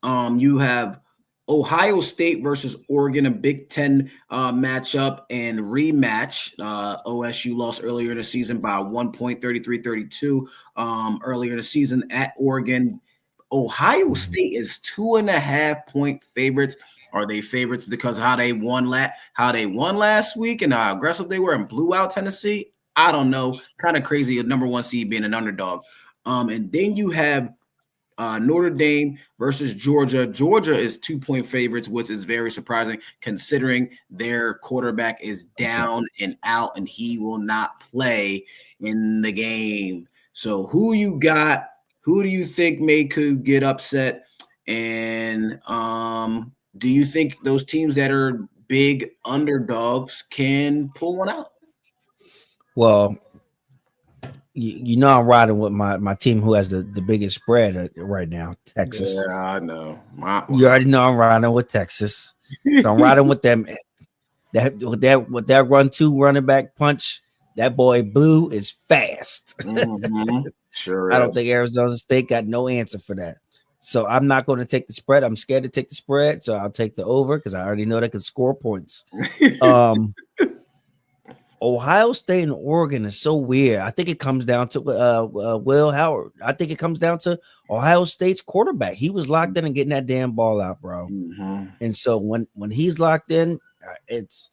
You have Ohio State versus Oregon, a Big Ten matchup and rematch. OSU lost earlier in the season by 1 point, 33-32 earlier in the season at Oregon. Ohio State is 2.5-point favorites. Are they favorites because of how they won last week and how aggressive they were and blew out Tennessee? I don't know. Kind of crazy, a number one seed being an underdog. And then you have Notre Dame versus Georgia. Georgia is 2-point favorites, which is very surprising considering their quarterback is down and out and he will not play in the game. So who you got? Who do you think could get upset? And do you think those teams that are big underdogs can pull one out? Well, you know I'm riding with my team who has the biggest spread right now, Texas. Yeah, I know. You already know I'm riding with Texas, so I'm riding with them. With that running back punch, that boy Blue is fast. Mm-hmm. Sure. I don't think Arizona State got no answer for that. So I'm not going to take the spread. I'm scared to take the spread, so I'll take the over because I already know they can score points. Ohio State and Oregon is so weird. I think it comes down to Will Howard. I think it comes down to Ohio State's quarterback. He was locked in and getting that damn ball out, bro. Mm-hmm. And so when he's locked in, it's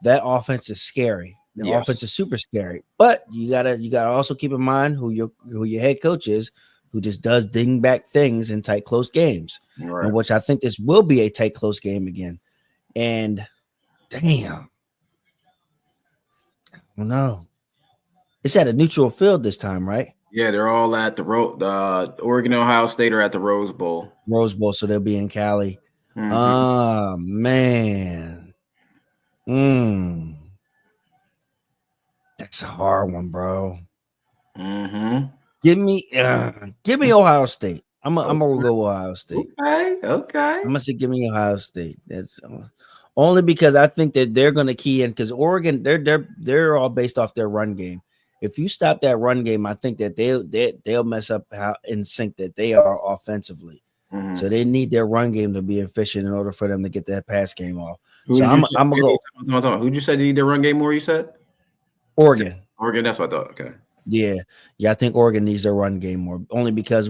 that offense is scary. The offense is super scary. But you gotta also keep in mind who your head coach is, who just does dingback things in tight close games, right. And which I think this will be a tight close game again. And damn. No, it's at a neutral field this time, right? Yeah, they're all at the Oregon and Ohio State are at the Rose Bowl. So they'll be in Cali. Mm-hmm. Oh man, that's a hard one, bro. Mm-hmm. Give me Ohio State. I'm gonna go Ohio State. Okay. I'm gonna say give me Ohio State. That's only because I think that they're gonna key in because Oregon they're all based off their run game. If you stop that run game, I think that they'll mess up how in sync that they are offensively. Mm-hmm. So they need their run game to be efficient in order for them to get that pass game off. I'm gonna go. Who'd you say need their run game more? You said Oregon. Oregon. That's what I thought. Okay. Yeah. I think Oregon needs their run game more, only because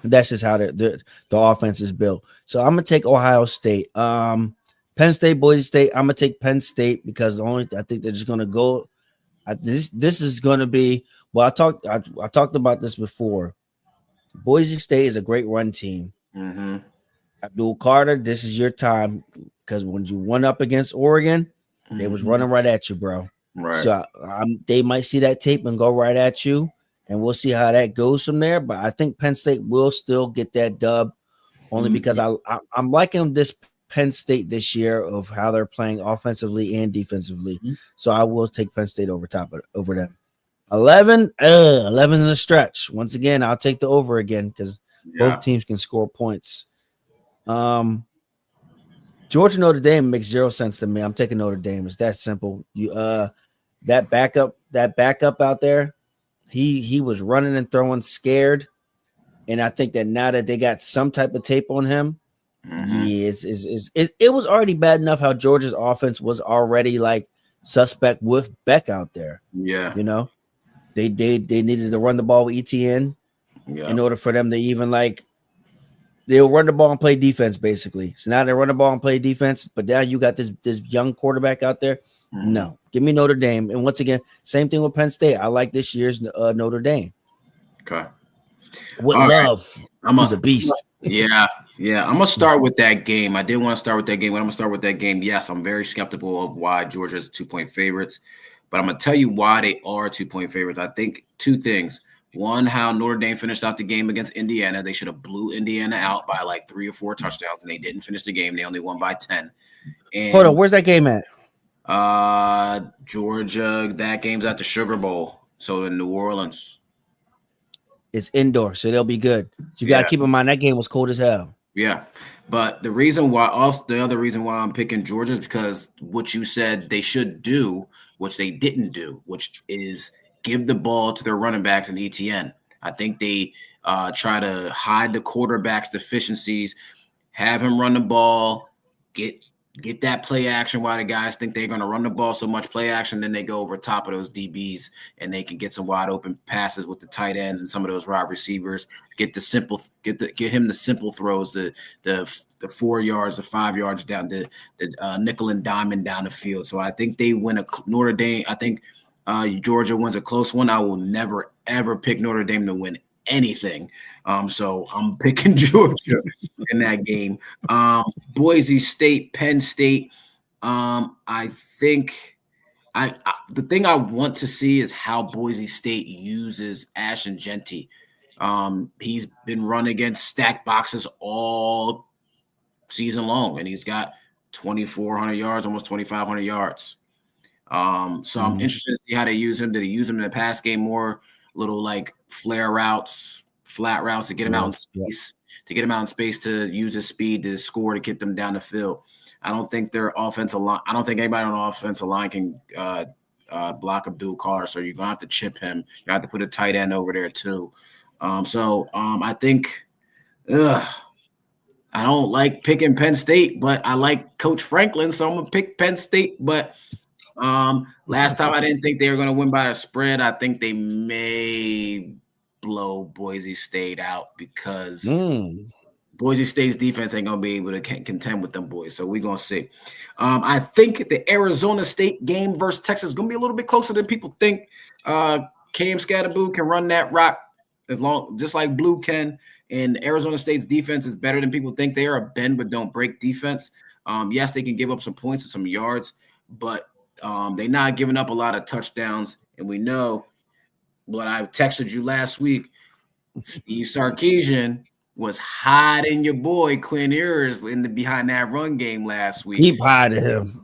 that's just how the offense is built. So I'm gonna take Ohio State. Penn State, Boise State. I'm gonna take Penn State because I think they're just gonna go. This is gonna be. Well, I talked about this before. Boise State is a great run team. Mm-hmm. Abdul Carter, this is your time because when you went up against Oregon, they was running right at you, bro. Right. So they might see that tape and go right at you, and we'll see how that goes from there. But I think Penn State will still get that dub, only because I'm liking this Penn State this year of how they're playing offensively and defensively. Mm-hmm. So I will take Penn State over them. 11 in the stretch. Once again, I'll take the over again because both teams can score points. Georgia Notre Dame makes zero sense to me. I'm taking Notre Dame. It's that simple. You that backup out there, he was running and throwing scared. And I think that now that they got some type of tape on him, it was already bad enough how Georgia's offense was already like suspect with Beck out there. Yeah. You know, they needed to run the ball with ETN. in order for them to even they'll run the ball and play defense basically. So now they run the ball and play defense, but now you got this young quarterback out there. Mm-hmm. No, give me Notre Dame. And once again, same thing with Penn State. I like this year's Notre Dame. Okay. With all love. Right. He's a beast. Yeah. I'm gonna start with that game. I did want to start with that game, but I'm gonna start with that game. Yes, I'm very skeptical of why Georgia's 2-point favorites, but I'm gonna tell you why they are 2-point favorites. I think two things. One, how Notre Dame finished out the game against Indiana. They should have blew Indiana out by 3 or 4 touchdowns, and they didn't finish the game. They only won by 10. And, hold on, where's that game at? Georgia. That game's at the Sugar Bowl, so in New Orleans. It's indoor, so they'll be good. You got to keep in mind that game was cold as hell. Yeah, but the other reason why I'm picking Georgia is because what you said they should do, which they didn't do, which is give the ball to their running backs and ETN. I think they try to hide the quarterback's deficiencies, have him run the ball, get that play action while the guys think they're going to run the ball so much play action, then they go over top of those DBs and they can get some wide open passes with the tight ends and some of those wide receivers. Get him the simple throws, the 4 yards, the 5 yards down, the nickel and diamond down the field. So I think they win Notre Dame. I think Georgia wins a close one. I will never ever pick Notre Dame to win anything. So I'm picking Georgia in that game. Boise State, Penn State. I think the thing I want to see is how Boise State uses Ashton Jeanty. He's been running against stacked boxes all season long, and he's got 2,400 yards, almost 2,500 yards. So I'm interested to see how they use him. Did they use him in the pass game more? Little flare routes, flat routes to get him out in space, to use his speed to score, to get them down the field. I don't think their offensive line. I don't think anybody on the offensive line can block Abdul Carr. So you're gonna have to chip him. You have to put a tight end over there too. I think. I don't like picking Penn State, but I like Coach Franklin, so I'm gonna pick Penn State. But last time I didn't think they were going to win by a spread. I think they may blow Boise State out because Boise State's defense ain't going to be able to contend with them boys. So we're going to see. I think the Arizona State game versus Texas is going to be a little bit closer than people think. Cam Scatterboo can run that rock just like Blue can. And Arizona State's defense is better than people think. They are a bend but don't break defense. Yes, they can give up some points and some yards, but they're not giving up a lot of touchdowns. And we know what I texted you last week, Steve Sarkisian was hiding your boy Quinn Ewers behind that run game last week. Keep hiding him.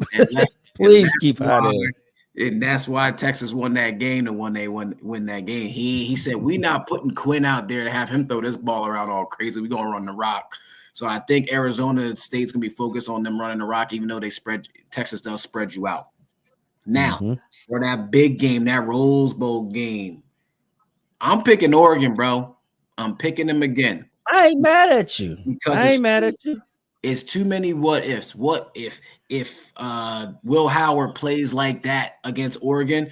Please keep hiding him. And that's why Texas won that game when they win that game. He said, we not putting Quinn out there to have him throw this ball around all crazy. We're going to run the rock. So I think Arizona State's going to be focused on them running the rock, even though Texas does spread you out. Now, for that big game, that Rose Bowl game, I'm picking Oregon, bro. I'm picking them again. I ain't mad at you. It's too many what ifs. What if Will Howard plays like that against Oregon?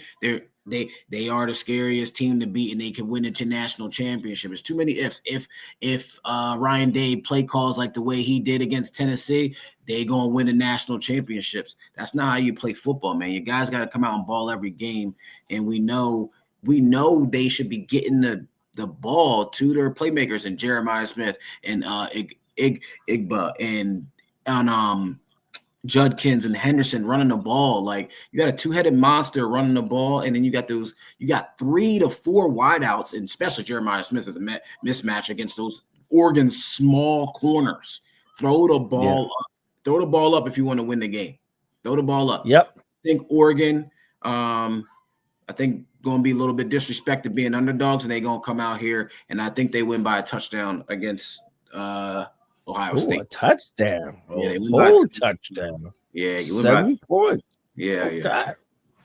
They are the scariest team to beat, and they can win the national championship. It's too many ifs. If Ryan Day play calls like the way he did against Tennessee, they gonna win the national championships. That's not how you play football, man. You guys got to come out and ball every game, and we know they should be getting the ball to their playmakers and Jeremiah Smith and Igba and Judkins and Henderson running the ball. Like, you got a two-headed monster running the ball, and then you got 3 to 4 wideouts, and especially Jeremiah Smith is a mismatch against those Oregon small corners. Throw the ball up. Throw the ball up if you want to win the game. Throw the ball up. Yep. I think Oregon, I think going to be a little bit disrespected being underdogs, and they're going to come out here, and I think they win by a touchdown against Ohio State. A touchdown. Yeah, a whole touchdown. Yeah, 7 points. Yeah, okay.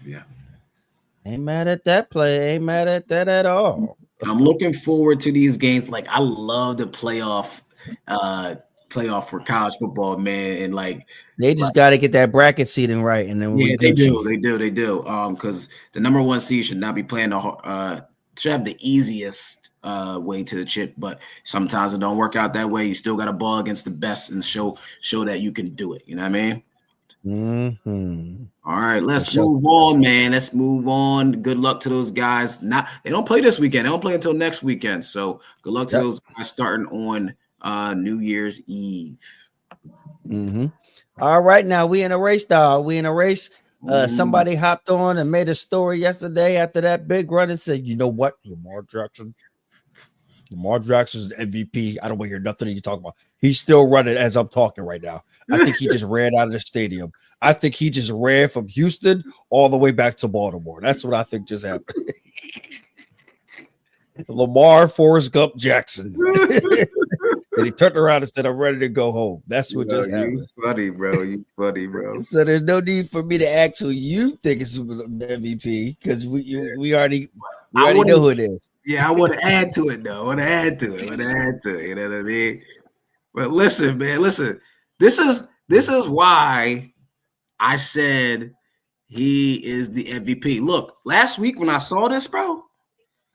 Yeah. Ain't mad at that play. Ain't mad at that at all. I'm looking forward to these games. Like, I love the playoff for college football, man. And they just got to get that bracket seating right, and then they do. Because the number 1 seed should not be playing should have the easiest way to the chip, but sometimes it don't work out that way. You still got to ball against the best and show that you can do it. You know what I mean? Mm-hmm. All right, let's move on, man. Let's move on. Good luck to those guys. They don't play this weekend. They don't play until next weekend. So good luck to those guys starting on New Year's Eve. Mm-hmm. All right, now we in a race, dog. We in a race. Somebody hopped on and made a story yesterday after that big run and said, "You know what, Lamar Jackson's the MVP. I don't want to hear nothing you talk about. He's still running as I'm talking right now. I think he just ran out of the stadium. I think he just ran from Houston all the way back to Baltimore. That's what I think just happened." Lamar Forrest Gump Jackson. And he turned around and said, "I'm ready to go home." That's what just happened. You funny, bro. You funny, bro. So there's no need for me to ask who you think is the MVP because we already know who it is. Yeah, I want to add to it, though. I want to add to it. You know what I mean? But listen, man, listen. This is why I said he is the MVP. Look, last week when I saw this, bro,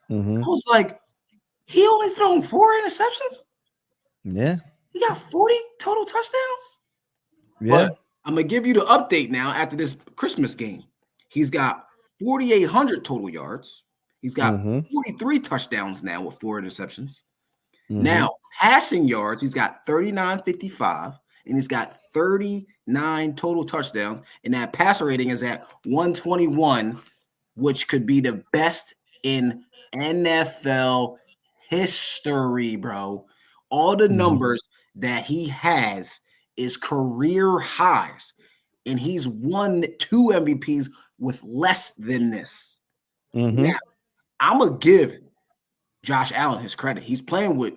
I was like, he only thrown 4 interceptions. Yeah. He got 40 total touchdowns. Yeah. But I'm going to give you the update now after this Christmas game. He's got 4,800 total yards. He's got 43 touchdowns now with 4 interceptions. Now, passing yards, he's got 39.55, and he's got 39 total touchdowns. And that passer rating is at 121, which could be the best in NFL history, bro. All the numbers that he has is career highs, and he's won 2 MVPs with less than this. Now, I'm going to give Josh Allen his credit. He's playing with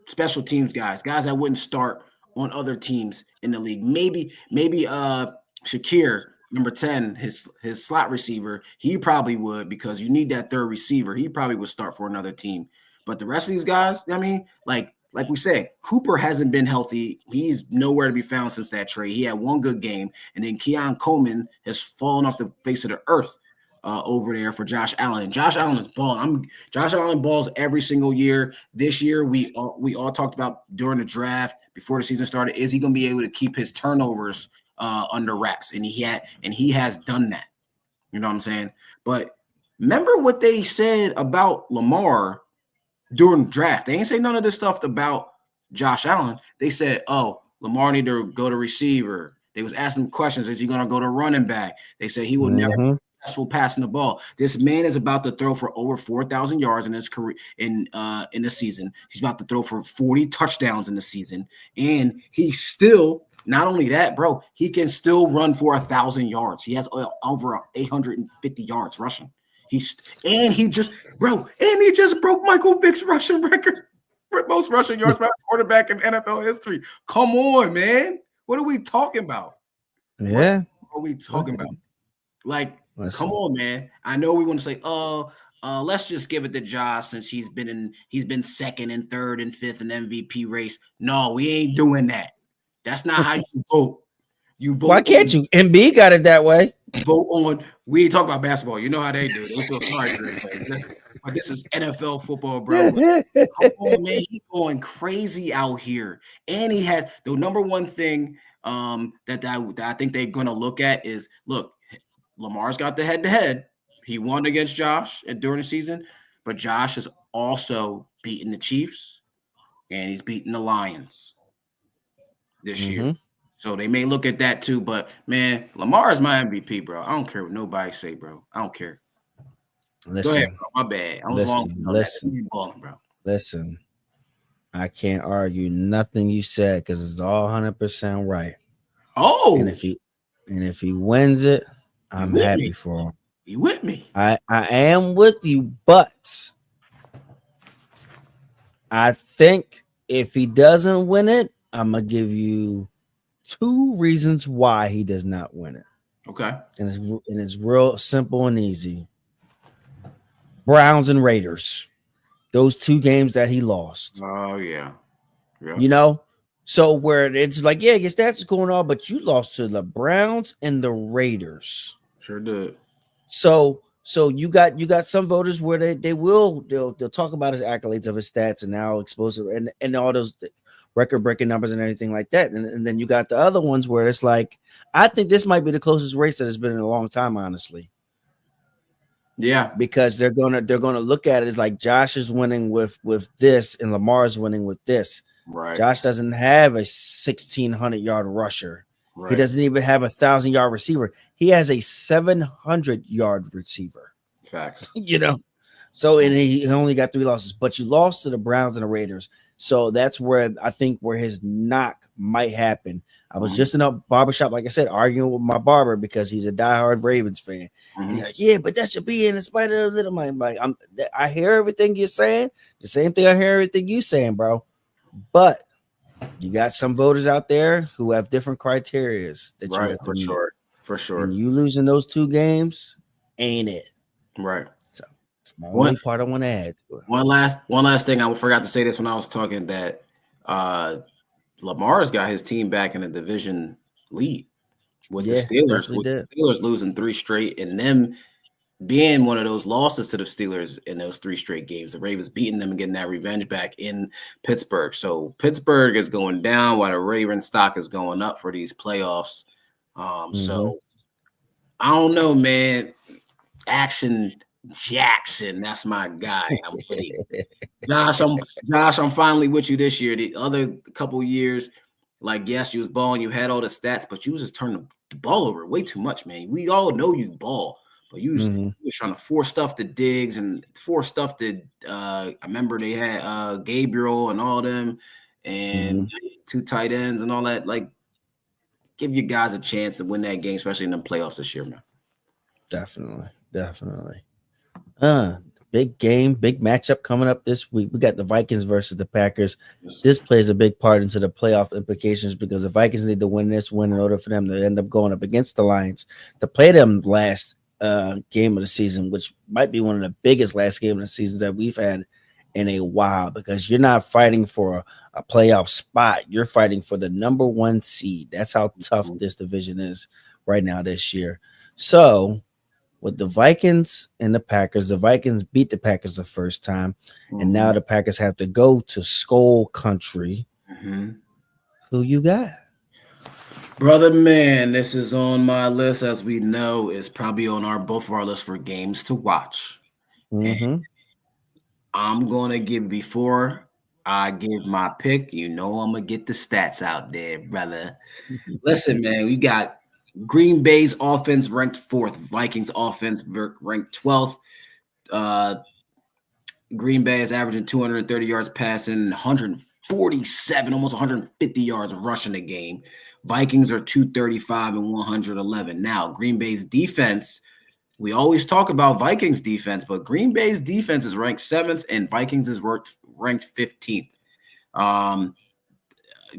special teams guys that wouldn't start on other teams in the league. Maybe Shakir, number 10, his slot receiver, he probably would because you need that third receiver. He probably would start for another team. But the rest of these guys, I mean, like we said, Cooper hasn't been healthy. He's nowhere to be found since that trade. He had 1 good game, and then Keon Coleman has fallen off the face of the earth over there for Josh Allen. And Josh Allen is balling. Josh Allen balls every single year. This year, we all talked about during the draft before the season started, is he going to be able to keep his turnovers under wraps? And he has done that. You know what I'm saying? But remember what they said about Lamar during the draft. They ain't say none of this stuff about Josh Allen. They said, "Oh, Lamar need to go to receiver." They was asking questions. Is he going to go to running back? They said he will never be successful passing the ball. This man is about to throw for over 4,000 yards in his career in the season. He's about to throw for 40 touchdowns in the season, and he's still not only that, bro. He can still run for 1,000 yards. He has over 850 yards rushing. He just broke Michael Vick's rushing record for most rushing yards by a quarterback in NFL history. Come on, man. What are we talking about? Yeah. What are we talking about? Like, come on, man. I know we want to say, let's just give it to Josh since he's been second and third and fifth in MVP race. No, we ain't doing that. That's not how you vote. You vote. Why can't you? MB got it that way. Vote on. We ain't talk about basketball. You know how they do. They feel sorry for it. But this is NFL football, bro. Come on, man. He's going crazy out here, and he has the number one thing that I think they're going to look at is look. Lamar's got the head-to-head. He won against Josh during the season, but Josh has also beaten the Chiefs, and he's beaten the Lions this year. So they may look at that too, but man, Lamar is my MVP, bro. I don't care what nobody say, bro. I don't care. Listen, go ahead, bro. My bad. I was wrong. Listen. I can't argue nothing you said because it's all 100% right. Oh, and if he wins it, I'm happy for him. You with me? I am with you, but I think if he doesn't win it, I'm gonna give you 2 reasons why he does not win it. Okay. And it's real simple and easy. Browns and Raiders. Those 2 games that he lost. Oh, yeah. You know? So where it's like, yeah, your stats is going on, but you lost to the Browns and the Raiders. Sure did. So So you got some voters where they'll talk about his accolades of his stats and how explosive and all those record breaking numbers and everything like that. And then you got the other ones where it's like, I think this might be the closest race that has been in a long time, honestly. Yeah, because they're gonna look at it as like Josh is winning with this and Lamar's winning with this. right. Josh doesn't have a 1,600-yard rusher. Right. He doesn't even have a 1,000-yard receiver. He has a 700-yard receiver. Facts. So and he only got 3 losses, but you lost to the Browns and the Raiders. So that's where I think where his knock might happen. I was just in a barbershop, like I said, arguing with my barber because he's a diehard Ravens fan. And he's like, yeah, but that should be in spite of those little I hear everything you're saying. The same thing I hear everything you saying, bro. But you got some voters out there who have different criterias that you have to meet. For sure. And you losing those 2 games ain't it. Right. So it's my only part I want to add to it. One last thing. I forgot to say this when I was talking that Lamar's got his team back in the division lead with the Steelers. The Steelers losing 3 straight and them being one of those losses to the Steelers in those 3 straight games. The Ravens beating them and getting that revenge back in Pittsburgh. So Pittsburgh is going down while the Ravens stock is going up for these playoffs. So I don't know, man. Action Jackson, that's my guy. I'm Josh, I'm finally with you this year. The other couple years, like, yes, you was balling, you had all the stats, but you was just turning the ball over way too much, man. We all know you ball, but you was trying to force stuff to Diggs and force stuff to I remember they had Gabriel and all them and 2 tight ends and all that. Like, give you guys a chance to win that game, especially in the playoffs this year, man. Definitely. Big game, big matchup coming up this week. We got the Vikings versus the Packers. This plays a big part into the playoff implications because the Vikings need to win in order for them to end up going up against the Lions to play them last game of the season, which might be one of the biggest last game of the season that we've had in a while, because you're not fighting for a playoff spot. You're fighting for the number 1 seed. That's how tough this division is right now this year. So with the Vikings and the Packers, the Vikings beat the Packers the first time, and now the Packers have to go to Skull Country. Who you got? Brother, man, this is on my list, as we know, is probably on both of our lists for games to watch. I'm going to give, before I give my pick, I'm going to get the stats out there, brother. Listen, man, we got Green Bay's offense ranked 4th. Vikings offense ranked 12th. Green Bay is averaging 230 yards passing, 147, almost 150 yards rushing a game. Vikings are 235 and 111. Now, Green Bay's defense, we always talk about Vikings defense, but Green Bay's defense is ranked 7th and Vikings is ranked 15th.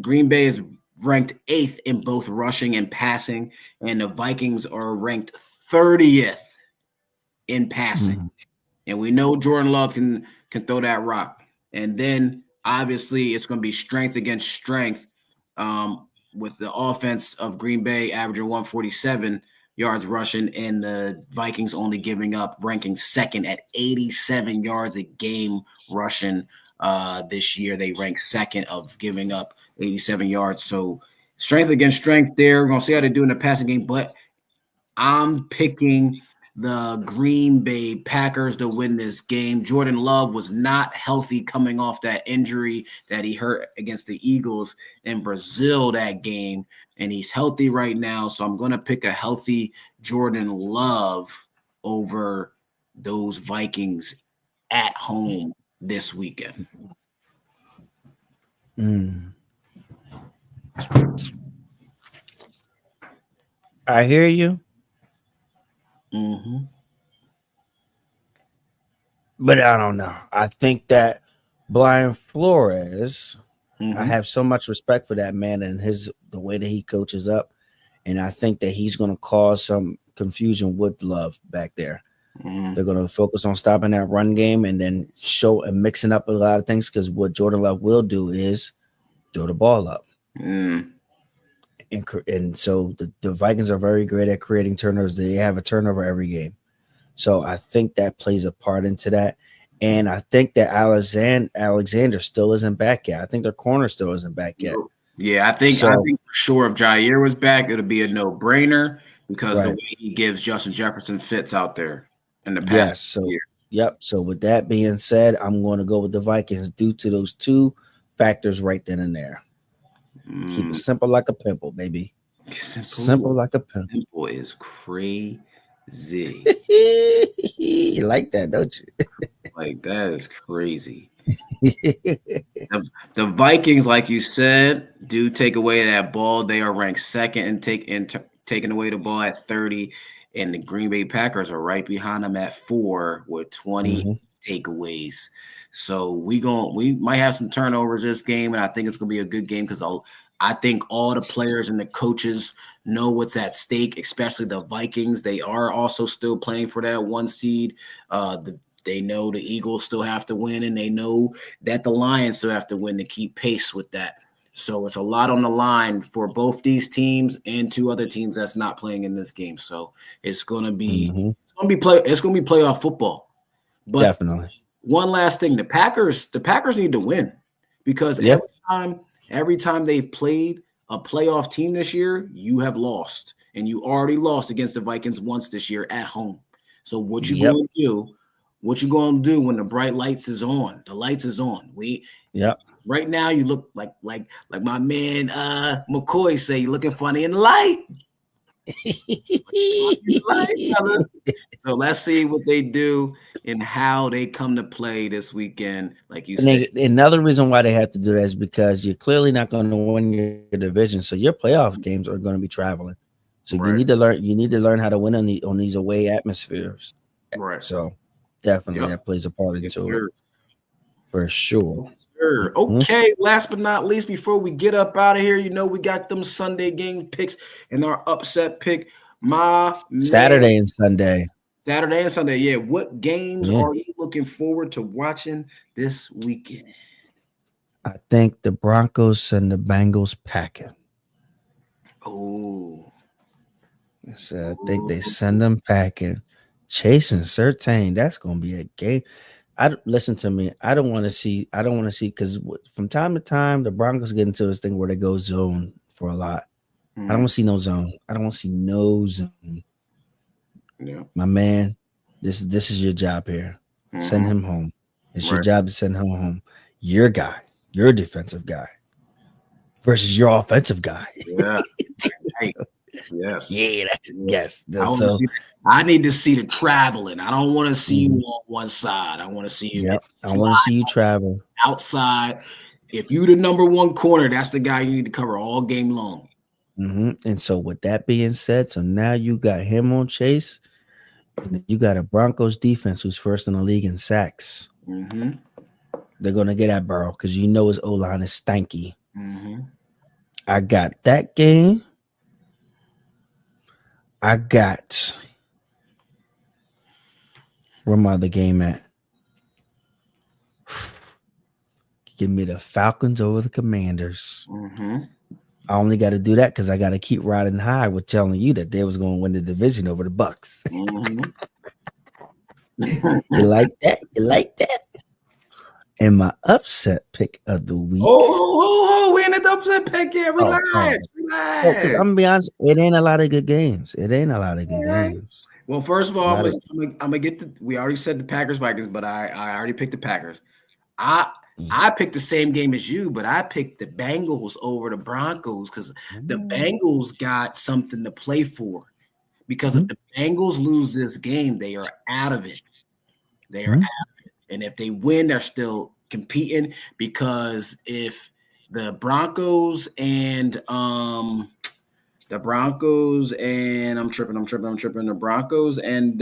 Green Bay is ranked 8th in both rushing and passing, and the Vikings are ranked 30th in passing. And we know Jordan Love can throw that rock. And then obviously it's going to be strength against strength with the offense of Green Bay averaging 147 yards rushing, and the Vikings only ranking 2nd at 87 yards a game rushing. This year they rank 2nd of giving up 87 yards. So strength against strength there. We're going to see how they do in the passing game, but I'm picking the Green Bay Packers to win this game. Jordan Love was not healthy coming off that injury that he hurt against the Eagles in Brazil that game, and he's healthy right now. So I'm going to pick a healthy Jordan Love over those Vikings at home this weekend. I hear you. But I don't know. I think that Brian Flores, I have so much respect for that man and the way that he coaches up. And I think that he's going to cause some confusion with Love back there. They're going to focus on stopping that run game and then show and mixing up a lot of things, because what Jordan Love will do is throw the ball up. And so the Vikings are very great at creating turnovers. They have a turnover every game. So I think that plays a part into that. And I think that Alexander still isn't back yet. I think their corner still isn't back yet. Yeah, I think for sure if Jair was back, it'll be a no-brainer because the way he gives Justin Jefferson fits out there in the past year. Yep. So with that being said, I'm going to go with the Vikings due to those two factors right then and there. Keep it simple like a pimple, baby. Simple like a pimple. Simple is crazy. You like that, don't you? Like that is crazy. The Vikings, like you said, do take away that ball. They are ranked second and taking away the ball at 30, and the Green Bay Packers are right behind them at 4 with 20 takeaways. So we might have some turnovers this game, and I think it's gonna be a good game because I think all the players and the coaches know what's at stake, especially the Vikings. They are also still playing for that 1 seed. They know the Eagles still have to win, and they know that the Lions still have to win to keep pace with that. So it's a lot on the line for both these teams and 2 other teams that's not playing in this game. So it's gonna be playoff football. But definitely. One last thing, the Packers need to win because every time they've played a playoff team this year, you have lost, and you already lost against the Vikings once this year at home. So what you going to do? What you going to do when the bright lights is on? The lights is on. Right now you look like my man McCoy say, you're looking funny in the light. So let's see what they do and how they come to play this weekend. Like you said, another reason why they have to do that is because you're clearly not going to win your division, so your playoff games are going to be traveling. So you need to learn how to win on these away atmospheres. Right. So definitely that plays a part into it. For sure. Yes, sir. Okay, last but not least, before we get up out of here, we got them Sunday game picks and our upset pick. Saturday and Sunday. Yeah. What games are you looking forward to watching this weekend? I think the Broncos and the Bengals packing. Oh. So I think they send them packing. Chase and Surtain. That's going to be a game. Listen to me. I don't want to see because from time to time the Broncos get into this thing where they go zone for a lot. I don't want to see no zone. Yeah, my man, this is your job here. Send him home. It's your job to send him home. Your guy, your defensive guy, versus your offensive guy. Yeah. Yes. Yeah. Yes. I need to see the traveling. I don't want to see you on one side. I want to see you. I want to see you travel outside. If you the number 1 corner, that's the guy you need to cover all game long. And so with that being said, so now you got him on Chase, and you got a Broncos defense who's first in the league in sacks. They're gonna get at Burrow because his O-line is stanky. I got that game. I got where my other game at? Give me the Falcons over the Commanders. I only got to do that because I got to keep riding high with telling you that they was going to win the division over the Bucks. You like that? And my upset pick of the week. We ain't the upset pick yet. Relax. Because I'm gonna be honest, it ain't a lot of good games. Well, first of all, I'm gonna get we already said the Packers Vikings, but I already picked the Packers. I picked the same game as you, but I picked the Bengals over the Broncos because the Bengals got something to play for. Because if the Bengals lose this game, they are out of it. And if they win, they're still competing. Because if the Broncos and the Broncos and the Broncos and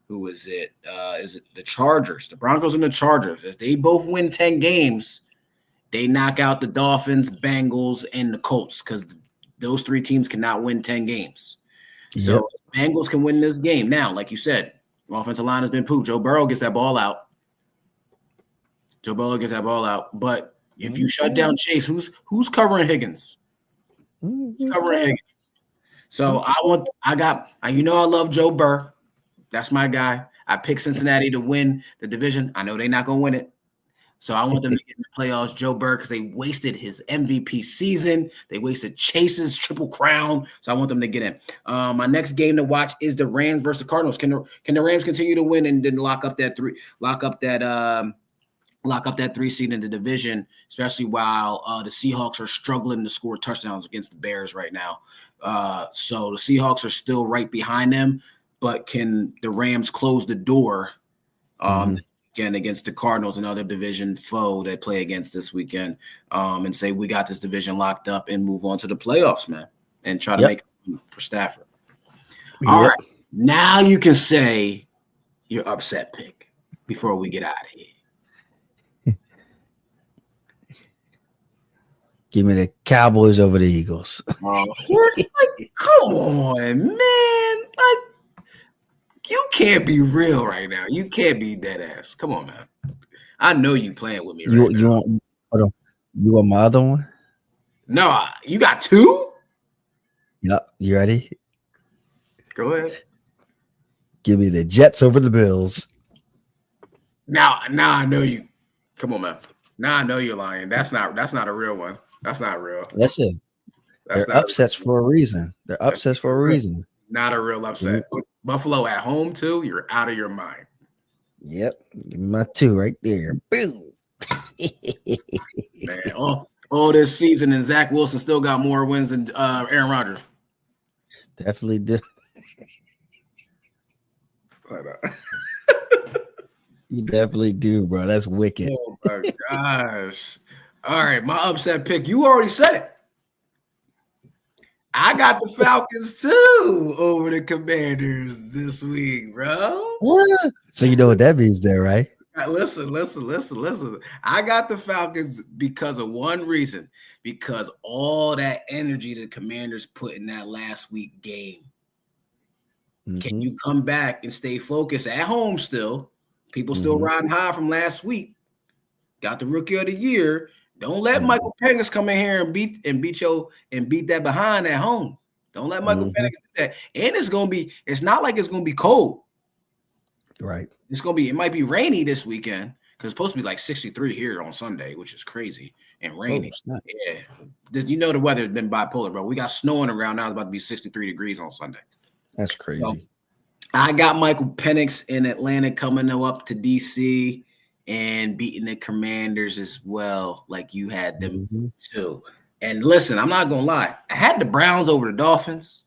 who is it? Is it the Chargers? The Broncos and the Chargers. If they both win 10 games, they knock out the Dolphins, Bengals, and the Colts because those 3 teams cannot win 10 games. So Bengals can win this game. Now, like you said, offensive line has been pooped. Joe Burrow gets that ball out. But if you shut down Chase, who's covering Higgins? Who's covering Higgins? So I love Joe Burr. That's my guy. I picked Cincinnati to win the division. I know they're not going to win it. So I want them to get in the playoffs, Joe Burr, because they wasted his MVP season. They wasted Chase's triple crown. So I want them to get in. My next game to watch is the Rams versus the Cardinals. Can the Rams continue to win and then lock up that 3 seed in the division, especially while the Seahawks are struggling to score touchdowns against the Bears right now. So the Seahawks are still right behind them, but can the Rams close the door again against the Cardinals, another division foe they play against this weekend, and say we got this division locked up and move on to the playoffs, man, and try to make it for Stafford. All right, now you can say your upset pick before we get out of here. Give me the Cowboys over the Eagles. Come on, man. You can't be real right now. You can't be dead ass. Come on, man. I know you playing with me right now. You want my other one? No, you got 2? Yep. You ready? Go ahead. Give me the Jets over the Bills. Now I know you. Come on, man. Now I know you're lying. That's not a real one. That's not real. Listen, they're upsets for a reason. They're upsets for a reason. Not a real upset. Mm-hmm. Buffalo at home too. You're out of your mind. Yep, give me my 2 right there. Boom. Man, all this season, and Zach Wilson still got more wins than Aaron Rodgers. Definitely do. You definitely do, bro. That's wicked. Oh my gosh. All right, my upset pick. You already said it. I got the Falcons too over the Commanders this week, bro. What? So you know what that means there, right? Listen. I got the Falcons because of one reason. Because all that energy the Commanders put in that last week game. Mm-hmm. Can you come back and stay focused at home still? People still riding high from last week. Got the Rookie of the Year. Don't let Michael Penix come in here and beat that behind at home. Don't let Michael Penix do that. And it's not like it's gonna be cold. Right. It might be rainy this weekend because it's supposed to be like 63 here on Sunday, which is crazy and rainy. Oh, yeah. You know the weather's been bipolar, bro. We got snow on the ground now. It's about to be 63 degrees on Sunday. That's crazy. So, I got Michael Penix in Atlanta coming up to DC and beating the Commanders as well, like you had them too. And listen, I'm not gonna lie, I had the Browns over the Dolphins,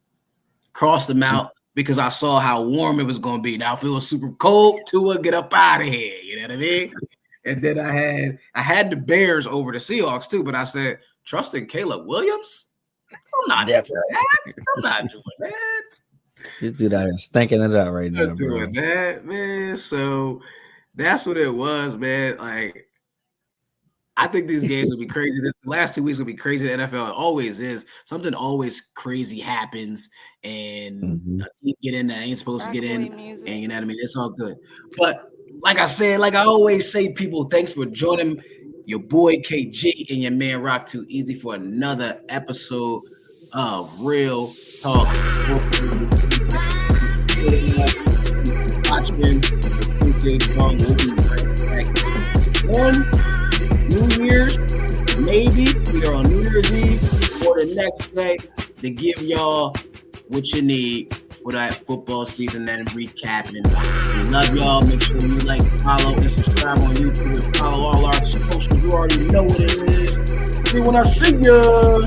crossed them out because I saw how warm it was gonna be. Now, if it was super cold, Tua, get up out of here. You know what I mean? And then I had the Bears over the Seahawks too, but I said, trusting Caleb Williams? I'm not doing that. This dude out here stinking it out right now, bro. Doing that, man. So that's what it was, man. Like, I think these games will be crazy. The last 2 weeks will be crazy. The NFL, it always is. Something always crazy happens, and you get in that ain't supposed to get in, and you know what I mean? It's all good. But like I said, like I always say, people, thanks for joining your boy KG and your man Rock Too Easy for another episode of Real Talk. Watching one New Year's, maybe either on New Year's Eve or the next day to give y'all what you need for that football season and recapping. We love y'all. Make sure you like, follow, and subscribe on YouTube and follow all our socials. You already know what it is. See you when I see ya.